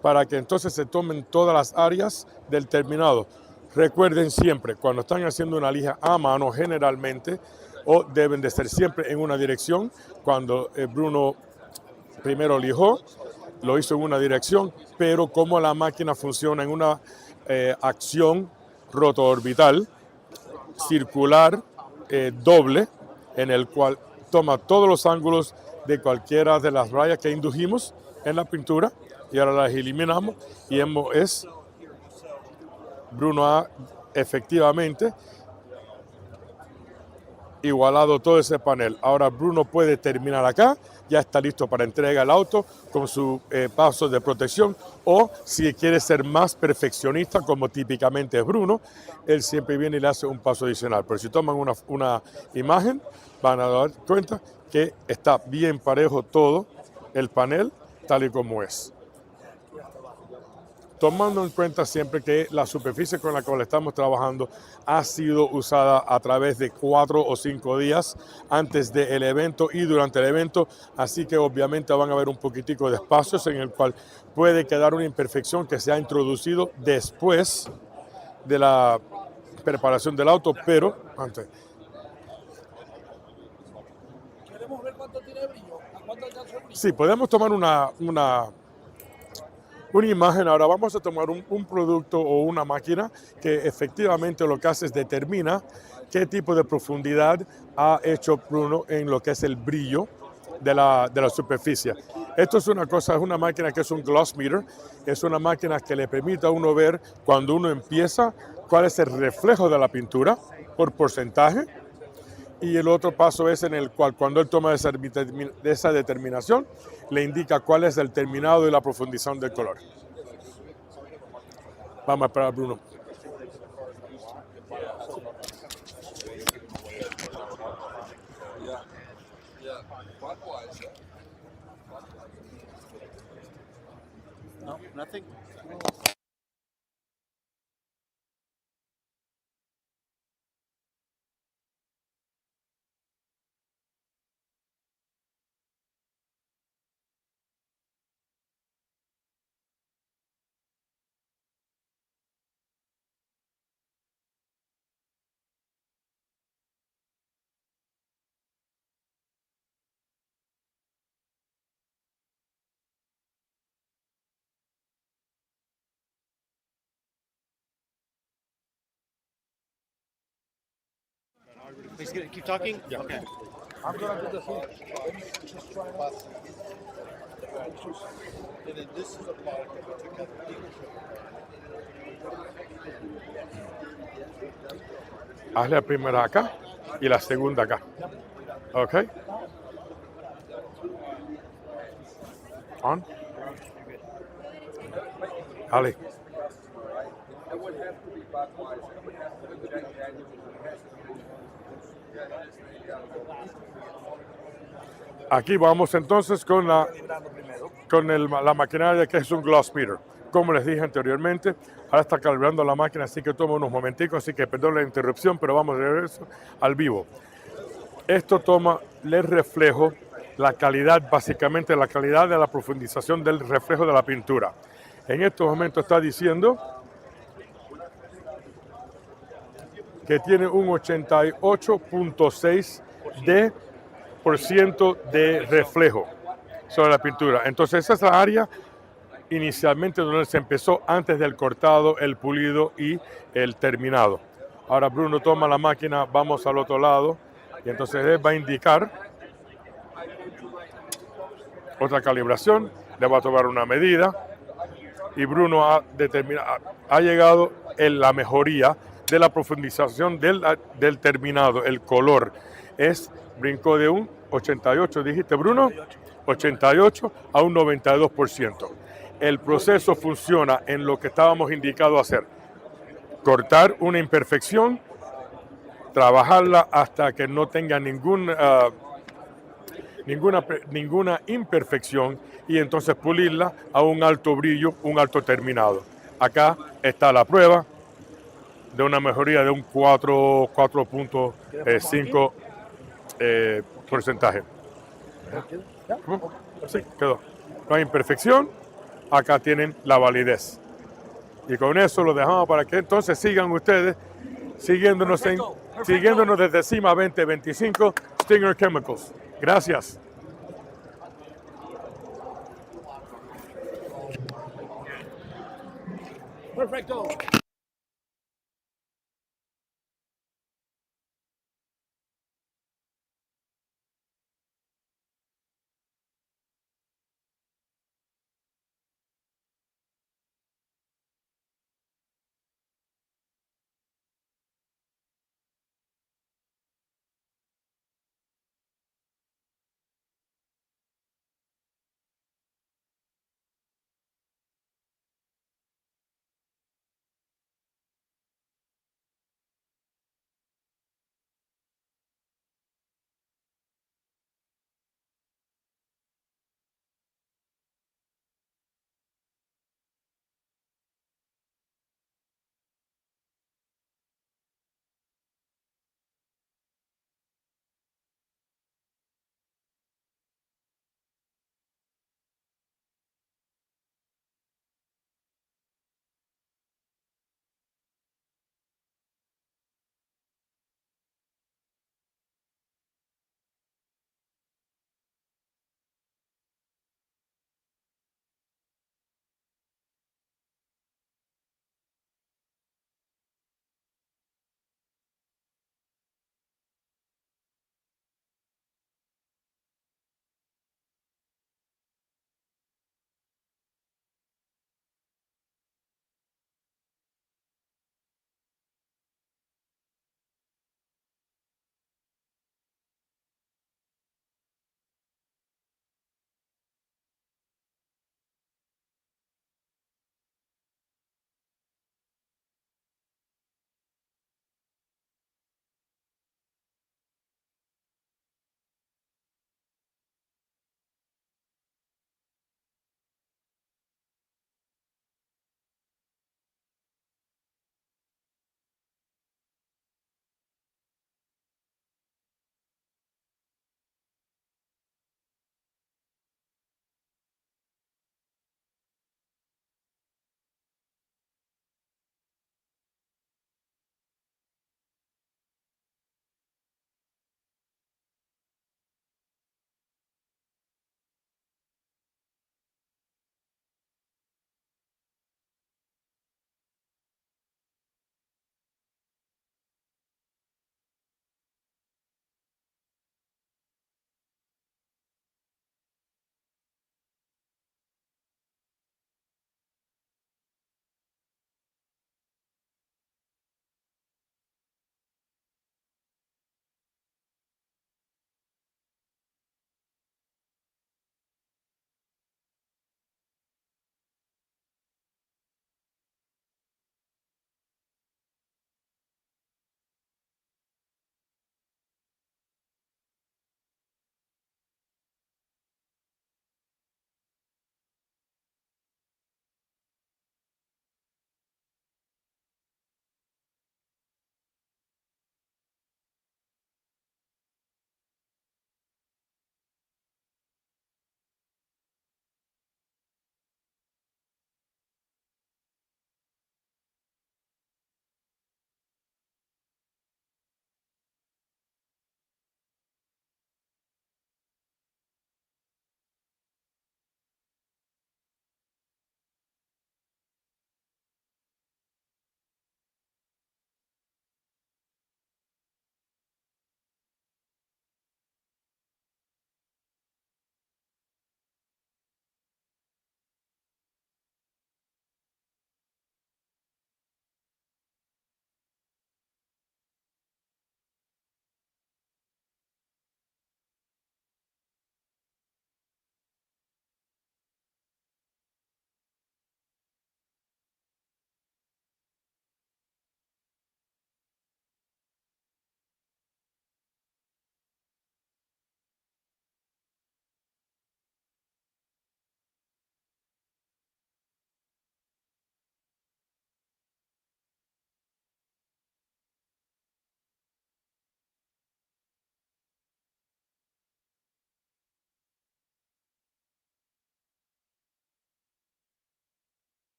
para que entonces se tomen todas las áreas del terminado. Recuerden siempre, cuando están haciendo una lija a mano generalmente, o deben de ser siempre en una dirección. Cuando Bruno primero lijó, lo hizo en una dirección, pero como la máquina funciona en una acción rotoorbital, circular, doble, en el cual toma todos los ángulos de cualquiera de las rayas que indujimos en la pintura y ahora las eliminamos y Bruno ha efectivamente igualado todo ese panel. Ahora Bruno puede terminar acá, ya está listo para entrega el auto con su paso de protección, o si quiere ser más perfeccionista como típicamente es Bruno, él siempre viene y le hace un paso adicional. Pero si toman una imagen van a dar cuenta que está bien parejo todo el panel tal y como es. Tomando en cuenta siempre que la superficie con la cual estamos trabajando ha sido usada a través de 4 o 5 días antes del evento y durante el evento, así que obviamente van a haber un poquitico de espacios en el cual puede quedar una imperfección que se ha introducido después de la preparación del auto, pero antes. ¿Queremos ver cuánto tiene brillo? ¿A cuánto alcanza el brillo? Sí, podemos tomar una imagen. Ahora vamos a tomar un producto o una máquina que efectivamente lo que hace es determina qué tipo de profundidad ha hecho Bruno en lo que es el brillo de la superficie. Esto es una máquina que es un gloss meter, es una máquina que le permite a uno ver cuando uno empieza cuál es el reflejo de la pintura por porcentaje, y el otro paso es en el cual cuando él toma esa determinación le indica cuál es el terminado y la profundización del color. Vamos a esperar a Bruno. No, nothing. Please keep talking. Yeah. Okay. I'm gonna do the same. Let me just try it out. And then this is a product that we took out of the dealership. Hazle la primera acá y la segunda acá. Ok. On. Ale. Aquí vamos entonces con la maquinaria que es un gloss meter. Como les dije anteriormente, ahora está calibrando la máquina, así que toma unos momenticos, así que perdón la interrupción, pero vamos de regreso al vivo. Esto toma el reflejo, la calidad, básicamente la calidad de la profundización del reflejo de la pintura. En estos momentos está diciendo que tiene un 88.6% de reflejo sobre la pintura. Entonces esa es la área inicialmente donde se empezó antes del cortado, el pulido y el terminado. Ahora Bruno toma la máquina, vamos al otro lado y entonces él va a indicar otra calibración, le va a tomar una medida y Bruno ha llegado en la mejoría de la profundización del terminado, el color. Brincó de un 88, dijiste Bruno, 88 a un 92%. el proceso funciona en lo que estábamos indicados a hacer. Cortar una imperfección, trabajarla hasta que no tenga ninguna imperfección y entonces pulirla a un alto brillo, un alto terminado. Acá está la prueba de una mejoría de un 4.5 porcentaje. Sí, quedó. No hay imperfección, acá tienen la validez. Y con eso lo dejamos para que entonces sigan ustedes siguiéndonos desde Sema 2025 Stinger Chemicals. Gracias. Perfecto.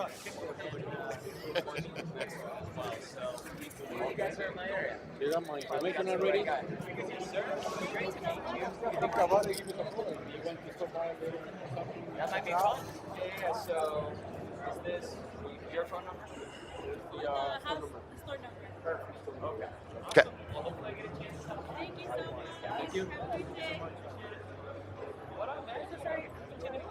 You guys are in my area. You got my information already? Yes, sir. Great to meet you. I think Cavani gave you the phone. You want to stop by later or something? That might be fun. Yeah, so is this your phone number? The phone number. Perfect. Okay. Okay. Well, hopefully I get a chance to talk to you. Thank you so much. Thank you. Have a good day. What up, man? So sorry. Continue.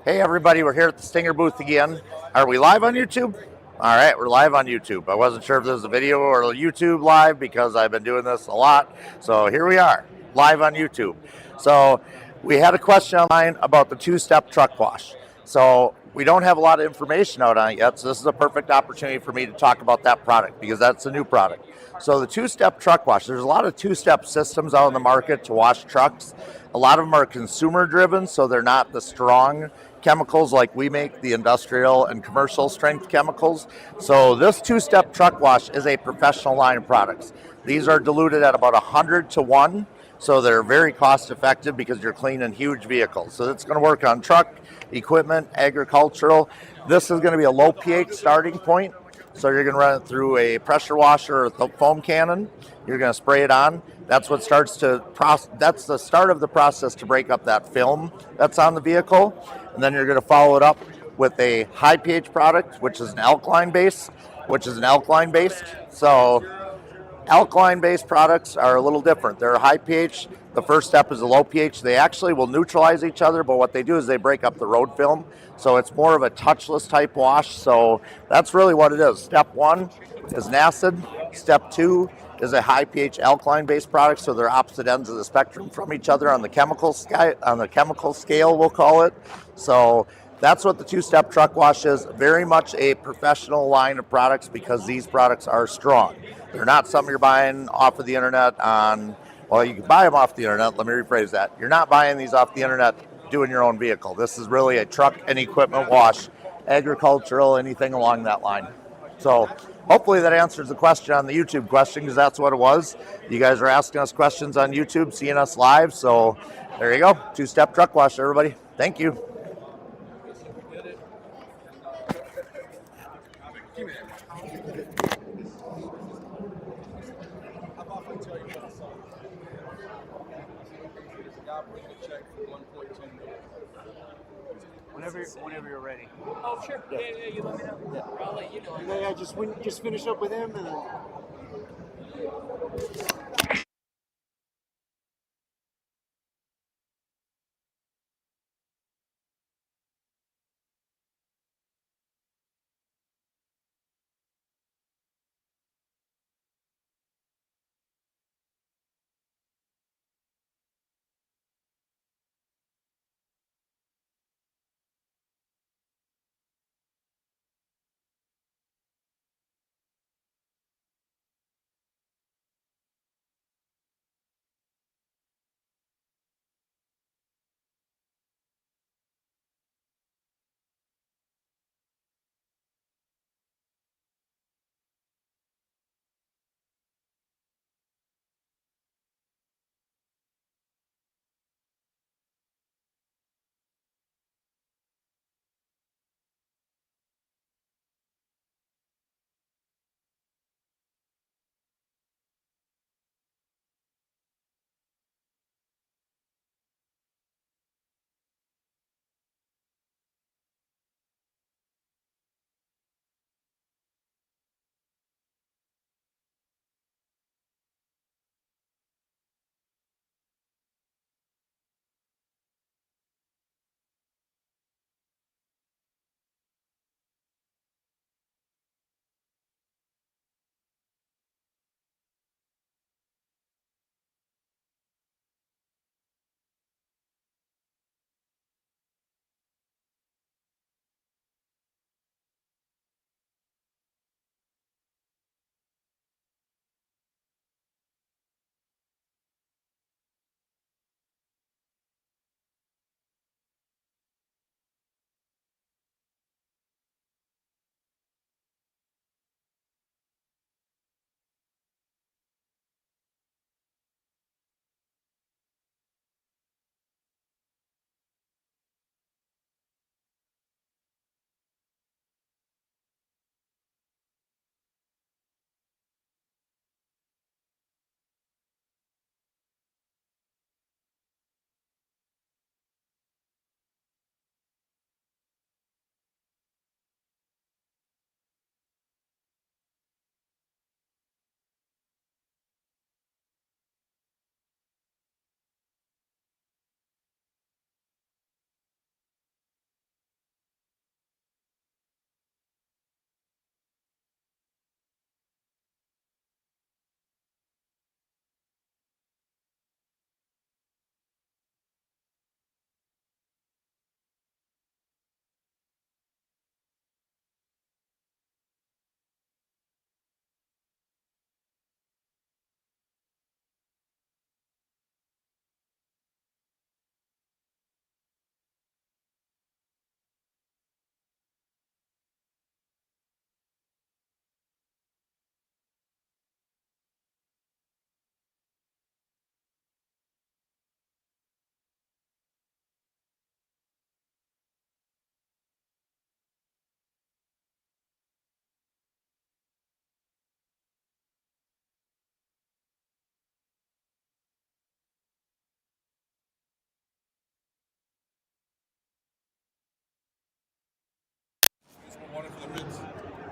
Hey everybody, we're here at the Stinger booth again. Are we live on YouTube? All right, we're live on YouTube. I wasn't sure if this was a video or a YouTube live because I've been doing this a lot. So here we are, live on YouTube. So we had a question online about the two-step truck wash. So we don't have a lot of information out on it yet, so this is a perfect opportunity for me to talk about that product because that's a new product. So the two-step truck wash, there's a lot of two-step systems out in the market to wash trucks. A lot of them are consumer-driven, so they're not the strong chemicals like we make, the industrial and commercial strength chemicals. So this two-step truck wash is a professional line of products. These are diluted at about 100 to 1, so they're very cost effective because you're cleaning huge vehicles. So it's going to work on truck, equipment, agricultural. This is going to be a low pH starting point. So you're going to run it through a pressure washer or a foam cannon. You're going to spray it on. That's what starts to that's the start of the process to break up that film that's on the vehicle. And then you're going to follow it up with a high pH product, which is an alkaline base, So alkaline-based products are a little different. They're high pH. The first step is a low pH. They actually will neutralize each other, but what they do is they break up the road film. So it's more of a touchless type wash. So that's really what it is. Step one is an acid. Step two is a high pH alkaline-based product. So they're opposite ends of the spectrum from each other on the chemical scale, we'll call it. So that's what the two-step truck wash is. Very much a professional line of products because these products are strong. They're not something you're buying off of the internet on, well, you can buy them off the internet. Let me rephrase that. You're not buying these off the internet doing your own vehicle. This is really a truck and equipment wash, agricultural, anything along that line. So hopefully that answers the question on the YouTube question because that's what it was. You guys are asking us questions on YouTube, seeing us live. So there you go. Two-step truck wash, everybody. Thank you. Whenever you're ready. Oh, sure. Yeah, you let me know. Yeah. I'll let you know. Yeah, just finish up with him and then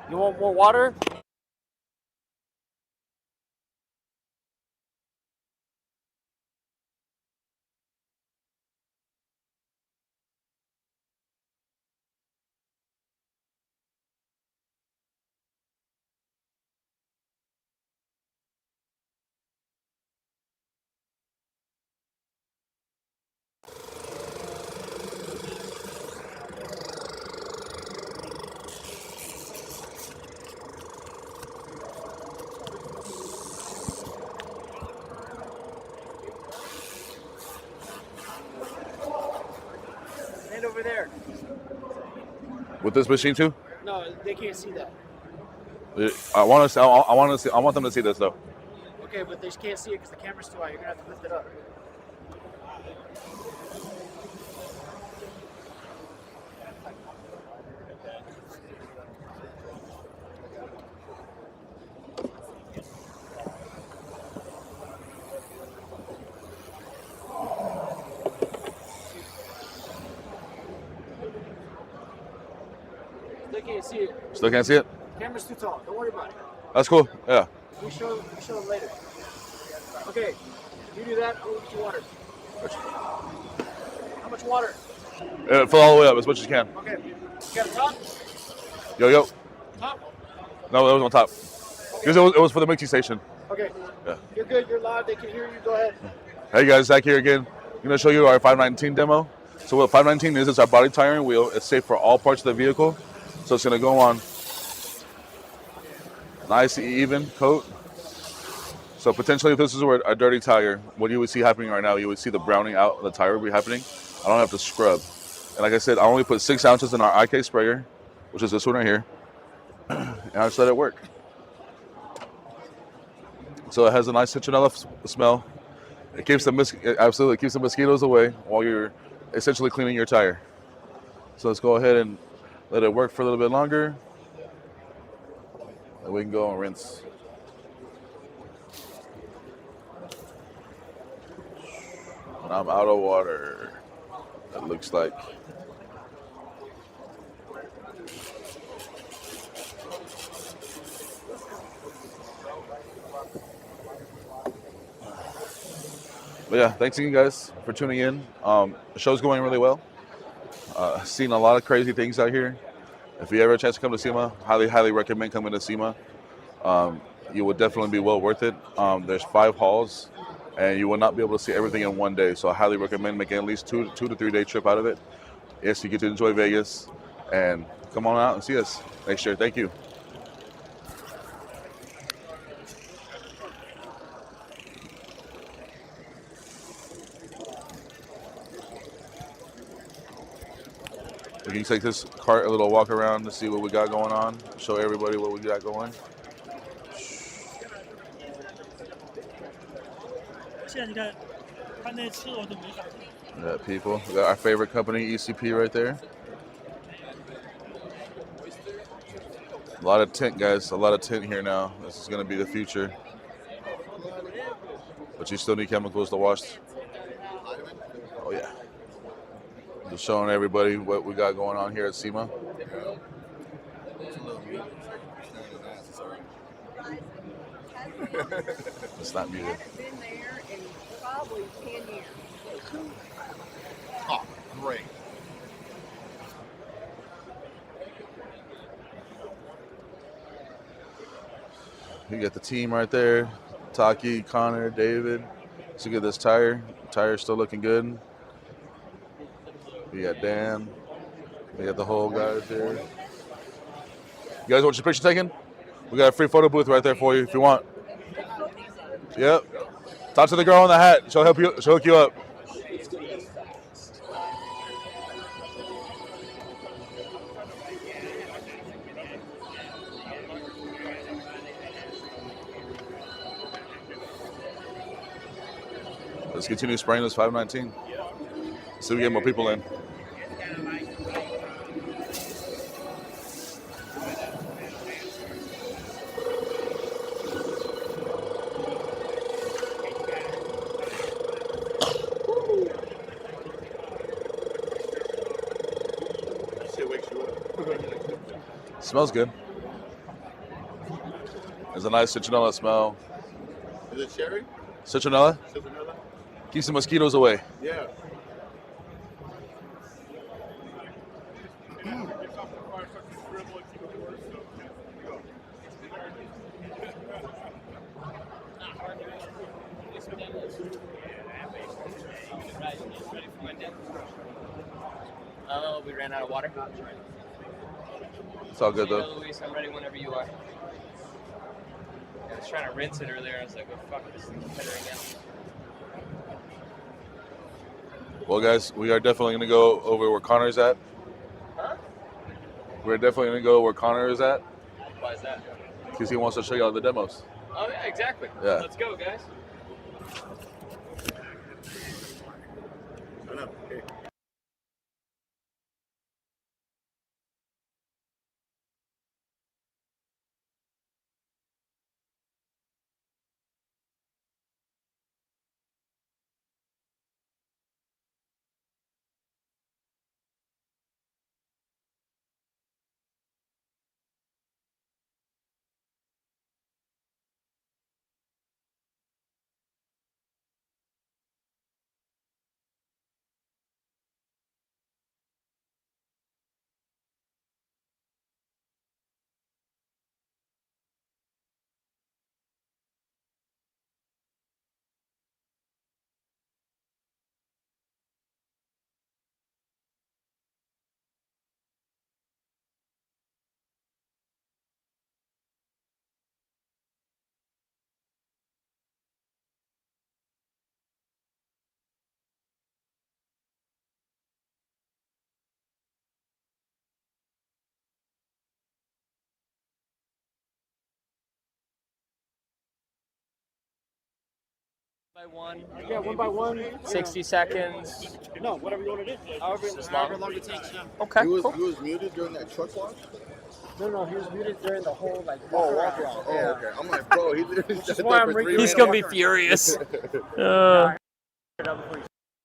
You want more water? Stand over there. With this machine too? No, they can't see that. I want to. I want to see. I want them to see this though. Okay, but they just can't see it because the camera's too high. You're gonna have to lift it up. They can't see it. Still can't see it. Camera's too tall. Don't worry about it. That's cool. Yeah. We show them later. Okay, you do that. I'll get you water. How much water? Fill all the way up as much as you can. Okay. You got a top? Yo. Top? No, it was on top. Because it was for the mixing station. Okay. Yeah. You're good. You're loud. They can hear you. Go ahead. Hey guys, Zach here again. I'm gonna show you our 519 demo. So what 519 is, it's our body tire and wheel. It's safe for all parts of the vehicle. So it's gonna go on nice even coat. So potentially if this is a dirty tire, what you would see happening right now, you would see the browning out of the tire would be happening. I don't have to scrub. And like I said, I only put 6 ounces in our IK sprayer, which is this one right here. And I just let it work. So it has a nice citronella smell. It keeps it absolutely keeps the mosquitoes away while you're essentially cleaning your tire. So let's go ahead and let it work for a little bit longer. And we can go and rinse. And I'm out of water, it looks like. But yeah, thanks again, guys, for tuning in. The show's going really well. Seen a lot of crazy things out here. If you ever have a chance to come to Sema, highly recommend coming to Sema. You will definitely be well worth it. There's 5 halls, and you will not be able to see everything in one day. So I highly recommend making at least 2 to 3 day trip out of it. Yes, you get to enjoy Vegas, and come on out and see us next year. Thank you. We can take this cart a little walk around to see what we got going on, show everybody what we got going. Yeah, people. We got our favorite company, ECP, right there. A lot of tint, guys. A lot of tint here now. This is going to be the future. But you still need chemicals to wash. Oh, yeah. Just showing everybody what we got going on here at Sema. It's not muted. I haven't been there in probably 10 years. Oh, great. You got the team right there. Taki, Connor, David. So get this tire. Tire's still looking good. We got Dan. We got the whole guys here. You guys want your picture taken? We got a free photo booth right there for you if you want. Yep. Talk to the girl in the hat. She'll help you. She'll hook you up. Let's continue spraying this 519. See if we get more people in. Smells good. There's a nice citronella smell. Is it cherry? Citronella Citronella? keeps the mosquitoes away. Yeah. Oh, we ran out of water. It's all good though. Luis, I'm ready whenever you are. I was trying to rinse it earlier. I was like, oh, fuck, this thing's pittering out. Well, guys, we are definitely going to go over where Connor's at. Huh? We're definitely going to go where Connor is at Why is that? because he wants to show you all the demos. Oh, yeah, exactly. Yeah. Let's go, guys. I know. Okay. By one. Yeah, one by one. 60 seconds. No, whatever you want to do. However long it takes. Yeah. Okay, He was, cool. he was muted during that truck wash? No, he was muted during the whole like. Oh, walk walk around. around. Oh, okay. I'm like, bro, he literally Which is sat why there I'm for 3 reading- He's minutes. going to be furious. But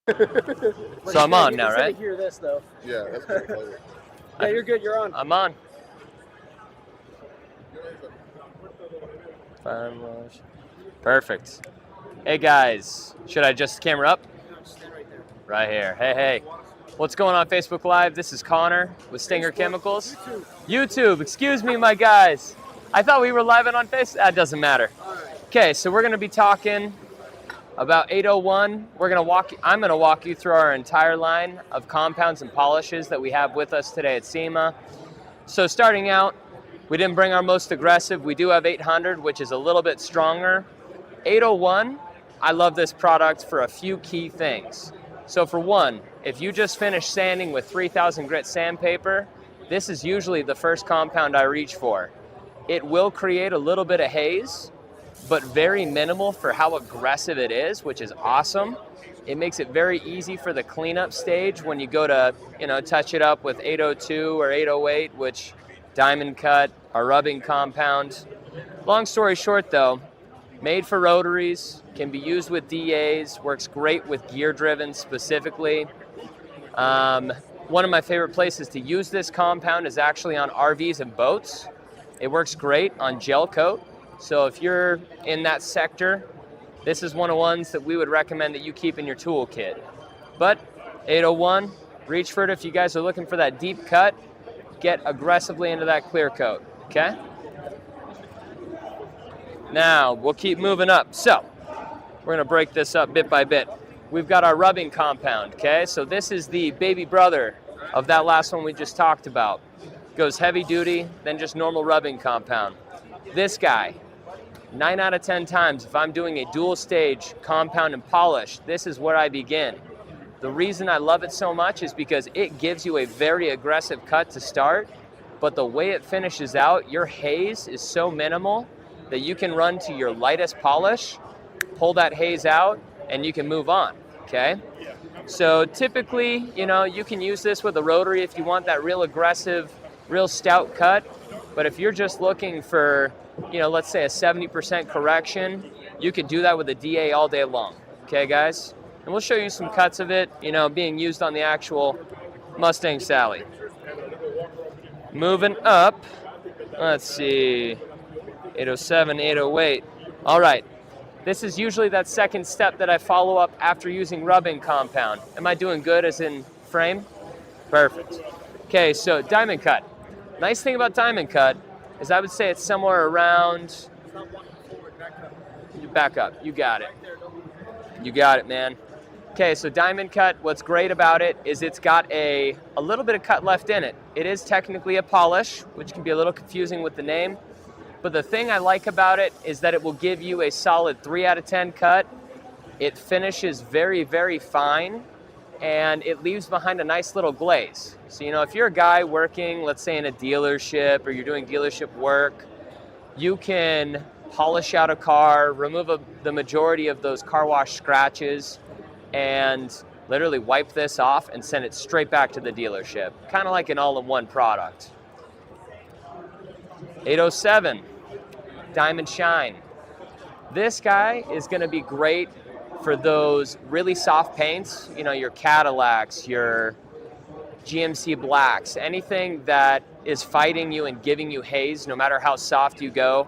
So I'm he's on gonna- now, he's gonna right? hear this though. Yeah, that's pretty clever. Yeah, you're good. You're on. I'm on. Perfect. Hey guys, should I adjust the camera up? Right here. Hey, hey. What's going on Facebook Live? This is Connor with Stinger Chemicals. YouTube. Excuse me, my guys. I thought we were live on Facebook. That doesn't matter. Okay, so we're going to be talking about 801. I'm going to walk you through our entire line of compounds and polishes that we have with us today at Sema. So starting out, we didn't bring our most aggressive. We do have 800, which is a little bit stronger. 801, I love this product for a few key things. So for one, if you just finished sanding with 3000 grit sandpaper, this is usually the first compound I reach for. It will create a little bit of haze, but very minimal for how aggressive it is, which is awesome. It makes it very easy for the cleanup stage when you go to, touch it up with 802 or 808, which diamond cut are rubbing compounds. Long story short though, made for rotaries, can be used with DAs, works great with gear driven specifically. One of my favorite places to use this compound is actually on RVs and boats. It works great on gel coat. So if you're in that sector, this is one of the ones that we would recommend that you keep in your toolkit. But 801, reach for it if you guys are looking for that deep cut. Get aggressively into that clear coat, okay? Now, we'll keep moving up. So, we're gonna break this up bit by bit. We've got our rubbing compound, okay? So this is the baby brother of that last one we just talked about. Goes heavy duty, then just normal rubbing compound. This guy, 9 out of 10 times, if I'm doing a dual stage compound and polish, this is where I begin. The reason I love it so much is because it gives you a very aggressive cut to start, but the way it finishes out, your haze is so minimal that you can run to your lightest polish, pull that haze out, and you can move on, okay? So typically, you can use this with a rotary if you want that real aggressive, real stout cut, but if you're just looking for, let's say a 70% correction, you could do that with a DA all day long, okay guys? And we'll show you some cuts of it, being used on the actual Mustang Sally. Moving up, let's see, 807, 808. All right. This is usually that second step that I follow up after using rubbing compound. Am I doing good as in frame? Perfect. Okay, so diamond cut. Nice thing about diamond cut is I would say it's somewhere around, you back up, you got it. You got it, man. Okay, so diamond cut, what's great about it is it's got a little bit of cut left in it. It is technically a polish, which can be a little confusing with the name. But the thing I like about it is that it will give you a solid 3 out of 10 cut. It finishes very, very fine, and it leaves behind a nice little glaze. So, you know, if you're a guy working, let's say in a dealership, or you're doing dealership work, you can polish out a car, remove the majority of those car wash scratches, and literally wipe this off and send it straight back to the dealership. Kind of like an all-in-one product. 807, Diamond Shine. This guy is gonna be great for those really soft paints, you know, your Cadillacs, your GMC Blacks, anything that is fighting you and giving you haze, no matter how soft you go.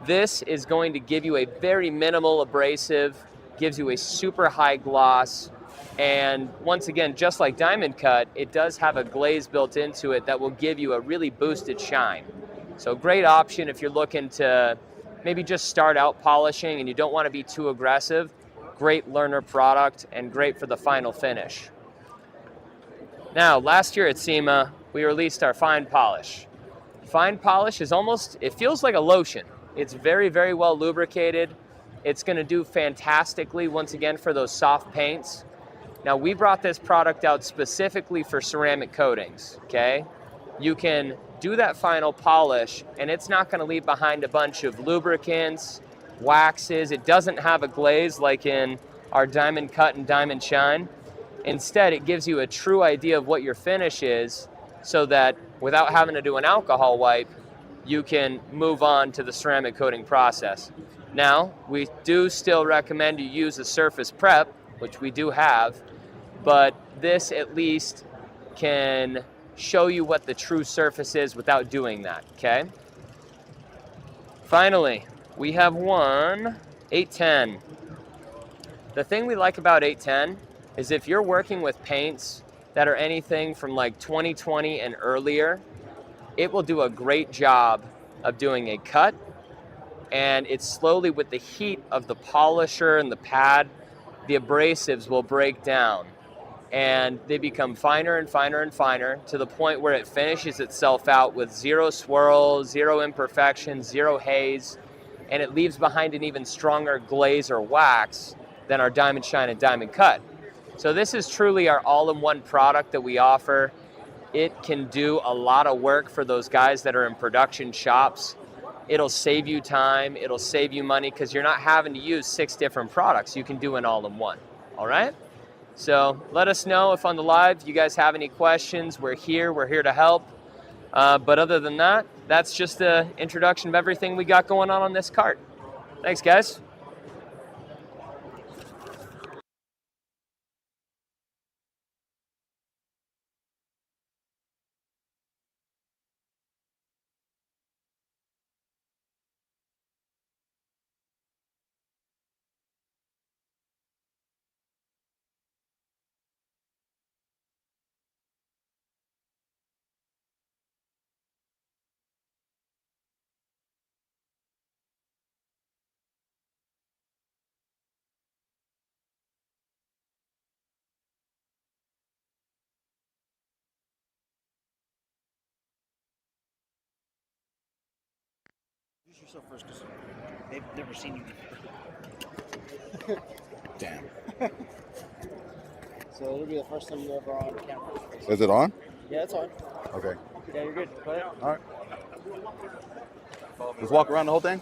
This is going to give you a very minimal abrasive, gives you a super high gloss, and once again, just like Diamond Cut, it does have a glaze built into it that will give you a really boosted shine. So great option if you're looking to maybe just start out polishing and you don't want to be too aggressive. Great learner product and great for the final finish. Now, last year at Sema, we released our fine polish. Fine polish is almost, it feels like a lotion. It's very, very well lubricated. It's going to do fantastically, once again, for those soft paints. Now, we brought this product out specifically for ceramic coatings, okay? You can do that final polish, and it's not going to leave behind a bunch of lubricants, waxes. It doesn't have a glaze like in our Diamond Cut and Diamond Shine. Instead, it gives you a true idea of what your finish is, so that without having to do an alcohol wipe, you can move on to the ceramic coating process. Now, we do still recommend you use a surface prep, which we do have, but this at least can show you what the true surface is without doing that, okay? Finally, we have one 810. The thing we like about 810 is if you're working with paints that are anything from like 2020 and earlier, it will do a great job of doing a cut, and it's slowly, with the heat of the polisher and the pad, the abrasives will break down and they become finer and finer and finer to the point where it finishes itself out with zero swirl, zero imperfections, zero haze, and it leaves behind an even stronger glaze or wax than our Diamond Shine and Diamond Cut. So this is truly our all-in-one product that we offer. It can do a lot of work for those guys that are in production shops. It'll save you time, it'll save you money, because you're not having to use 6 different products. You can do an all-in-one, all right? So let us know if on the live you guys have any questions. We're here to help. But other than that, that's just the introduction of everything we got going on this cart. Thanks, guys. Introduce yourself first, because they've never seen you before. Damn. So it'll be the first time you're ever on camera. Is it on? Yeah, it's on. Okay. Yeah, you're good. Go ahead. All right. Just walk around the whole thing.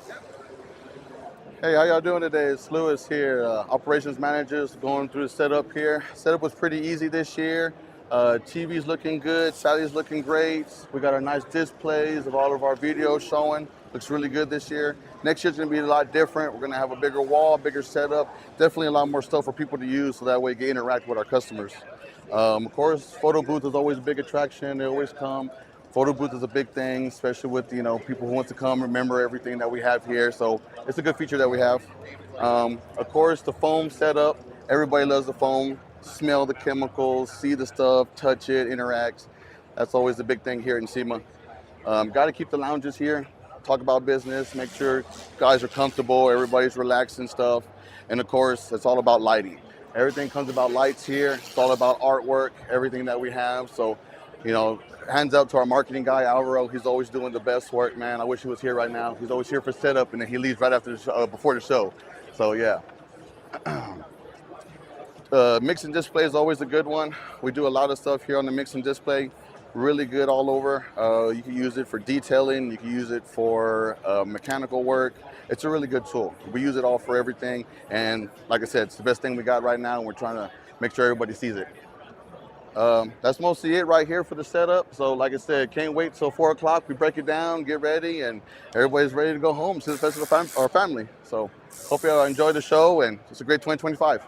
Hey, how y'all doing today? It's Lewis here, operations managers, going through the setup here. Setup was pretty easy this year. TV's looking good, Sally's looking great. We got our nice displays of all of our videos showing. Looks really good this year. Next year's gonna be a lot different. We're gonna have a bigger wall, bigger setup, definitely a lot more stuff for people to use, so that way they interact with our customers. Of course, photo booth is always a big attraction. They always come. Photo booth is a big thing, especially with people who want to come remember everything that we have here. So it's a good feature that we have. Of course, the foam setup. Everybody loves the foam. Smell the chemicals, see the stuff, touch it, interact. That's always the big thing here in SEMA. Got to keep the lounges here, talk about business, make sure guys are comfortable, everybody's relaxed and stuff. And of course, it's all about lighting. Everything comes about lights here. It's all about artwork, everything that we have. So, hands up to our marketing guy, Alvaro. He's always doing the best work, man. I wish he was here right now. He's always here for setup, and then he leaves right after the show, before the show. So yeah. Mix and display is always a good one. We do a lot of stuff here on the mix and display. Really good all over. You can use it for detailing. You can use it for mechanical work. It's a really good tool. We use it all for everything. And like I said, it's the best thing we got right now. And we're trying to make sure everybody sees it. That's mostly it right here for the setup. So like I said, can't wait till 4 o'clock. We break it down, get ready, and everybody's ready to go home to the festival our family. So hope you all enjoy the show, and it's a great 2025.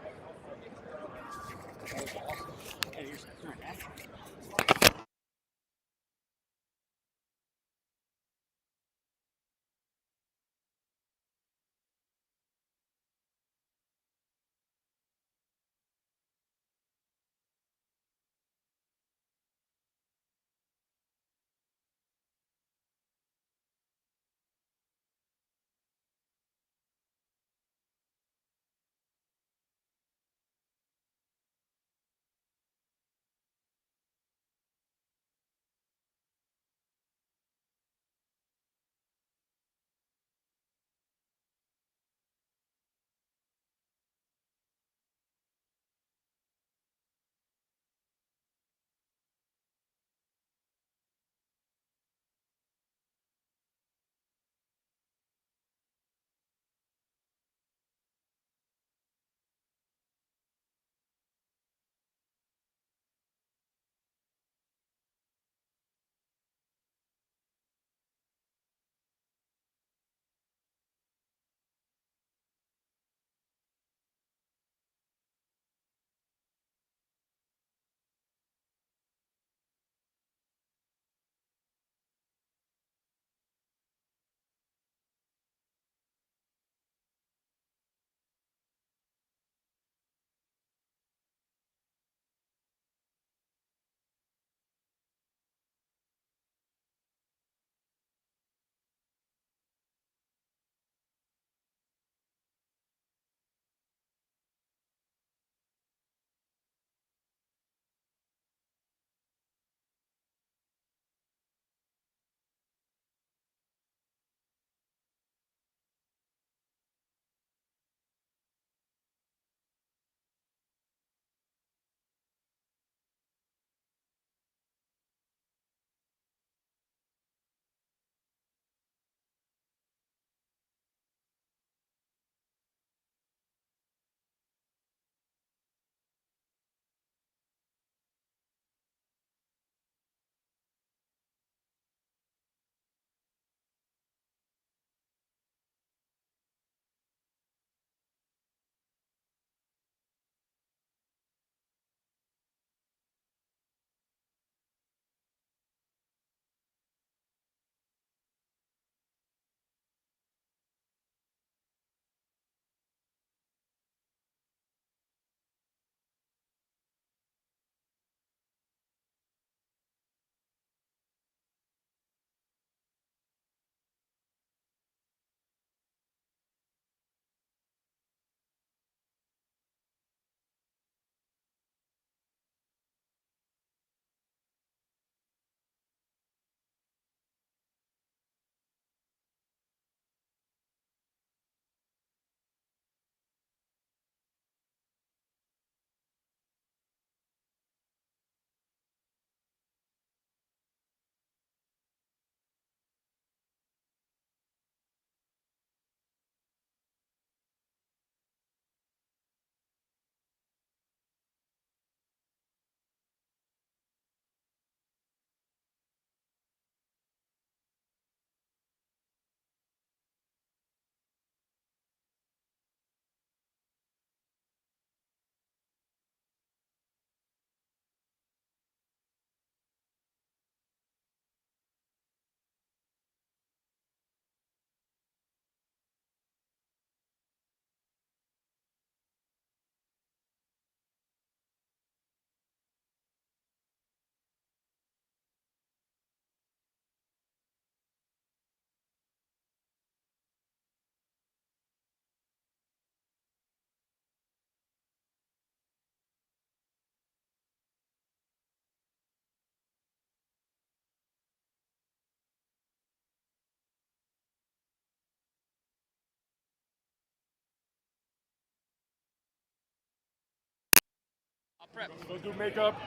prep. Go do makeup.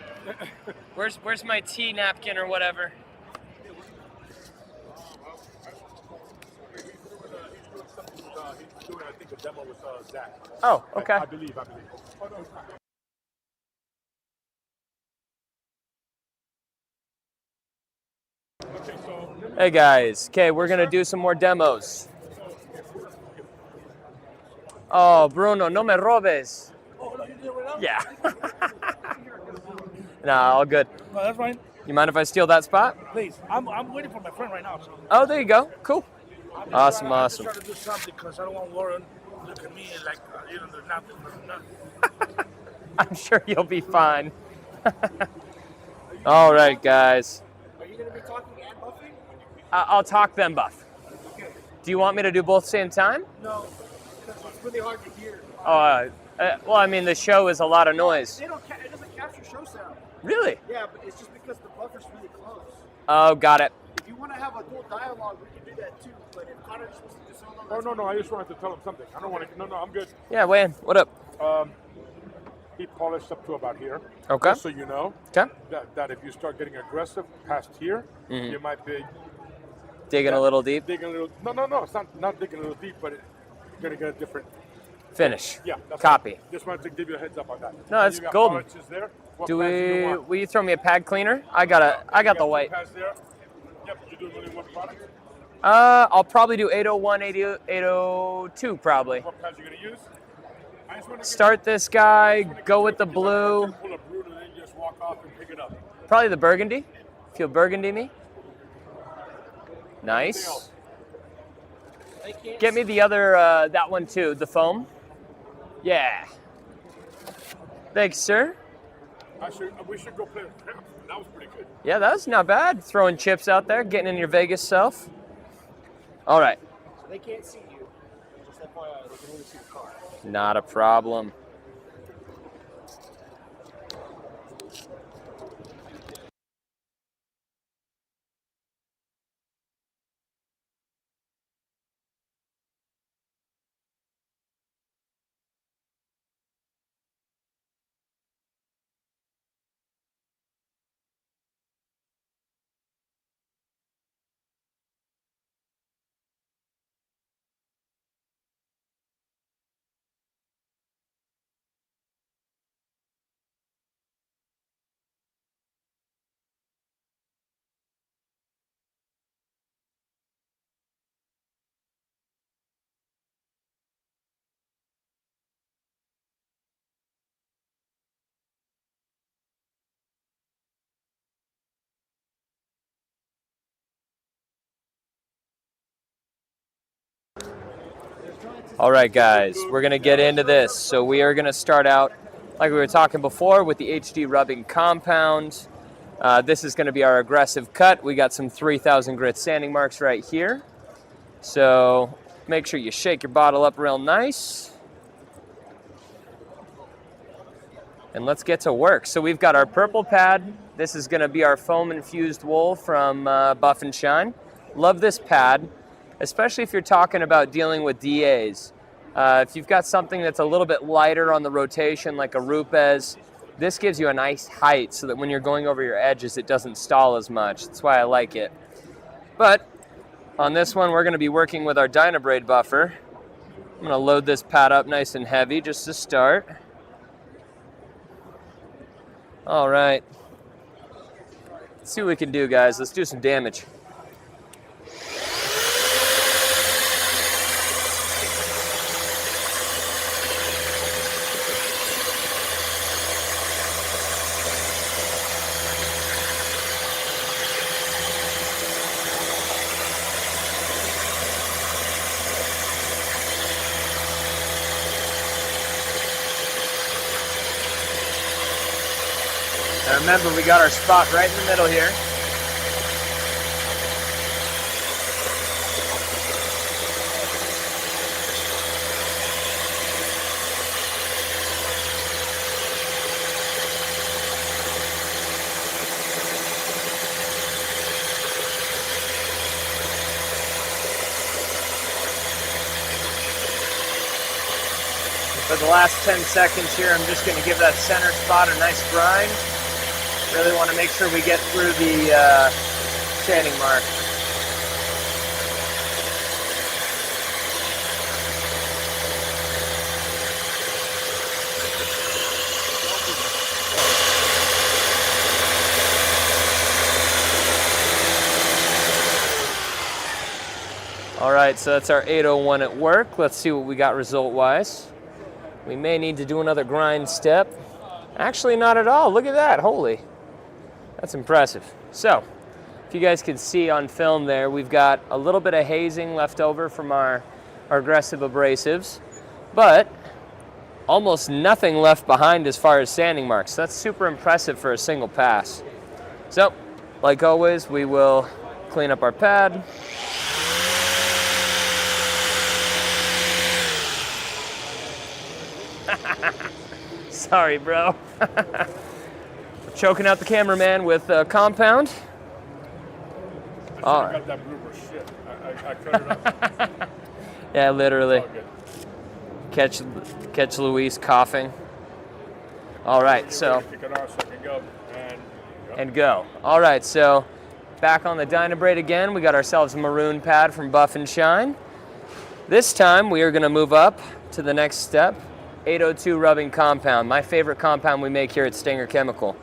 Where's my tea napkin or whatever? He's doing, I think, a demo with Zach. Oh, okay. I believe. Oh, no, it's not. Okay, so Hey guys, okay, we're gonna do some more demos. Oh, Bruno, no me robes. Oh, no, you did it right now? Yeah. Nah, all good. No, that's fine. You mind if I steal that spot? Please, I'm waiting for my friend right now. So Oh, there you go. Cool. Awesome, I'm awesome. just trying to do something because I don't want Warren to look at me and like, there's nothing. I'm sure you'll be fine. All right, guys. Are you going to be talking and buffing? I'll talk then buff. Do you want me to do both same time? No, because it's really hard to hear. Well, I mean, the show is a lot of noise. It doesn't capture show sound. Really? Yeah, but it's just because the buffer's really close. Oh, got it. If you want to have a dual dialogue, we can do that too. But if Connor just wants to do solo, Oh, no, I just wanted to tell him something. I don't want to, no, I'm good. Yeah, Wayne, what up? He polished up to about here. Okay. Just so you know, Okay. that if you start getting aggressive past here, you might be Digging a little deep. digging a little. No, it's not digging a little deep, but you're gonna get a different. Finish. Yeah. That's Copy. Fine. Just wanted to give you a heads up on that. No, that's You got golden. polishes there. What Do pads you we? want? Will you throw me a pad cleaner? I got the white. Pads there. Yep. You're doing only one product. I'll probably do 801, 802 probably. What pads you gonna use? I just want to Start this guy. Go with the blue. Pull a Bruno and then just walk off and pick it up. Probably the burgundy. Feel burgundy me. Nice. Get me the other, that one too, the foam. Yeah. Thanks, sir. We should go play with Pimp. That was pretty good. Yeah, that was not bad. Throwing chips out there, getting in your Vegas self. All right. So they can't see you. Just FYI, they can only see the car. Not a problem. All right, guys, we're going to get into this. So we are going to start out, like we were talking before, with the HD rubbing compound. This is going to be our aggressive cut. We got some 3,000 grit sanding marks right here. So make sure you shake your bottle up real nice. And let's get to work. So we've got our purple pad. This is going to be our foam infused wool from Buff and Shine. Love this pad, especially if you're talking about dealing with DAs. If you've got something that's a little bit lighter on the rotation, like a Rupes, this gives you a nice height so that when you're going over your edges, it doesn't stall as much. That's why I like it. But on this one, we're going to be working with our Dynabraid buffer. I'm going to load this pad up nice and heavy just to start. All right. Let's see what we can do, guys. Let's do some damage. And remember, we got our spot right in the middle here. For the last 10 seconds here, I'm just going to give that center spot a nice grind. Really want to make sure we get through the sanding mark. All right, so that's our 801 at work. Let's see what we got result-wise. We may need to do another grind step. Actually, not at all. Look at that. Holy. That's impressive. So, if you guys can see on film there, we've got a little bit of hazing left over from our aggressive abrasives, but almost nothing left behind as far as sanding marks. That's super impressive for a single pass. So, like always, we will clean up our pad. Sorry, bro. Choking out the cameraman with compound. I got that blooper shit. I cut it up. Yeah, literally. It's all good. Catch Luis coughing. All right, so Kick it off so I can go. and go. All right, so back on the Dynabrade again. We got ourselves a maroon pad from Buff and Shine. This time we are going to move up to the next step. 802 rubbing compound, my favorite compound we make here at Stinger Chemical.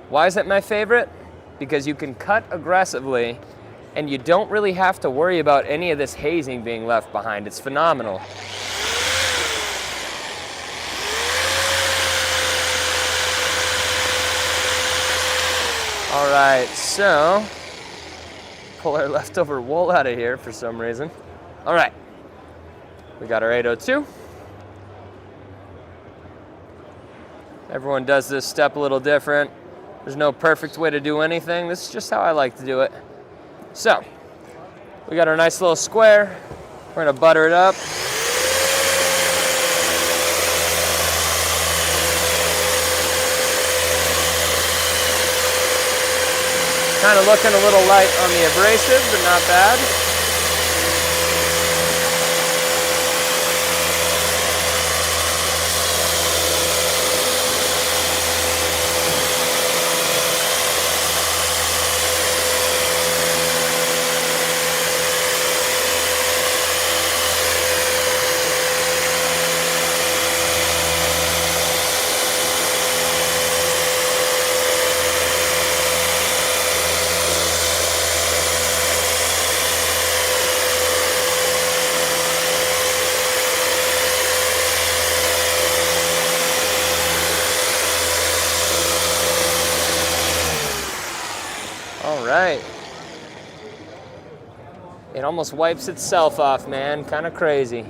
Why is it my favorite? Because you can cut aggressively and you don't really have to worry about any of this hazing being left behind. It's phenomenal. All right, so pull our leftover wool out of here for some reason. All right, we got our 802. Everyone does this step a little different. There's no perfect way to do anything. This is just how I like to do it. So, we got our nice little square. We're gonna butter it up. Kind of looking a little light on the abrasive, but not bad. All right. It almost wipes itself off, man. Kind of crazy.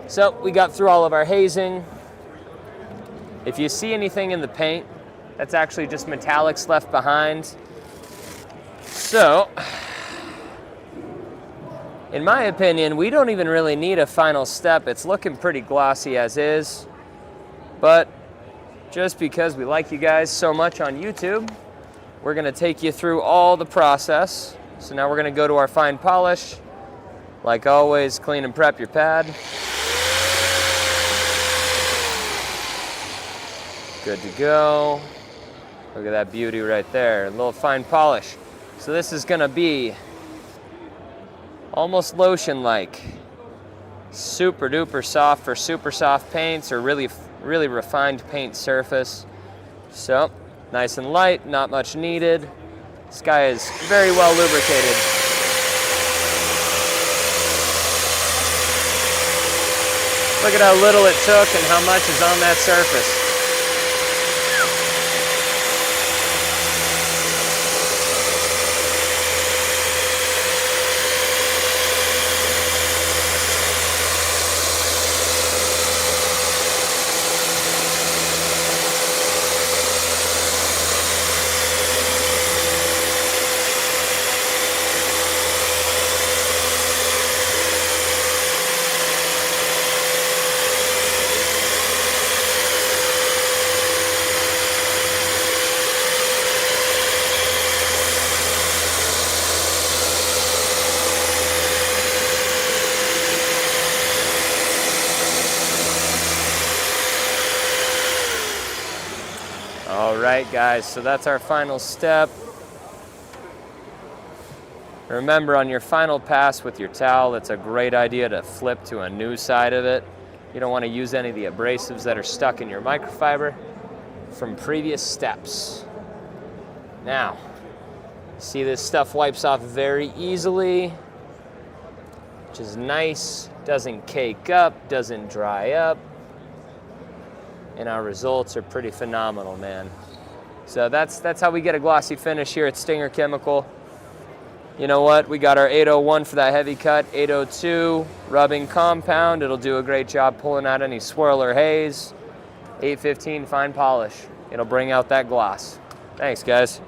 So we got through all of our hazing. If you see anything in the paint, that's actually just metallics left behind. So, in my opinion, we don't even really need a final step. It's looking pretty glossy as is. But just because we like you guys so much on YouTube, we're gonna take you through all the process. So now we're gonna go to our fine polish. Like always, clean and prep your pad. Good to go. Look at that beauty right there, a little fine polish. So this is gonna be almost lotion-like. Super duper soft for super soft paints or really refined paint surface. So, nice and light, not much needed. This guy is very well lubricated. Look at how little it took and how much is on that surface. right, guys, so that's our final step. Remember, on your final pass with your towel, it's a great idea to flip to a new side of it. You don't want to use any of the abrasives that are stuck in your microfiber from previous steps. Now, see, this stuff wipes off very easily, which is nice. Doesn't cake up, doesn't dry up. And our results are pretty phenomenal, man. So that's how we get a glossy finish here at Stinger Chemical. You know what? We got our 801 for that heavy cut, 802 rubbing compound. It'll do a great job pulling out any swirl or haze. 815 fine polish. It'll bring out that gloss. Thanks, guys.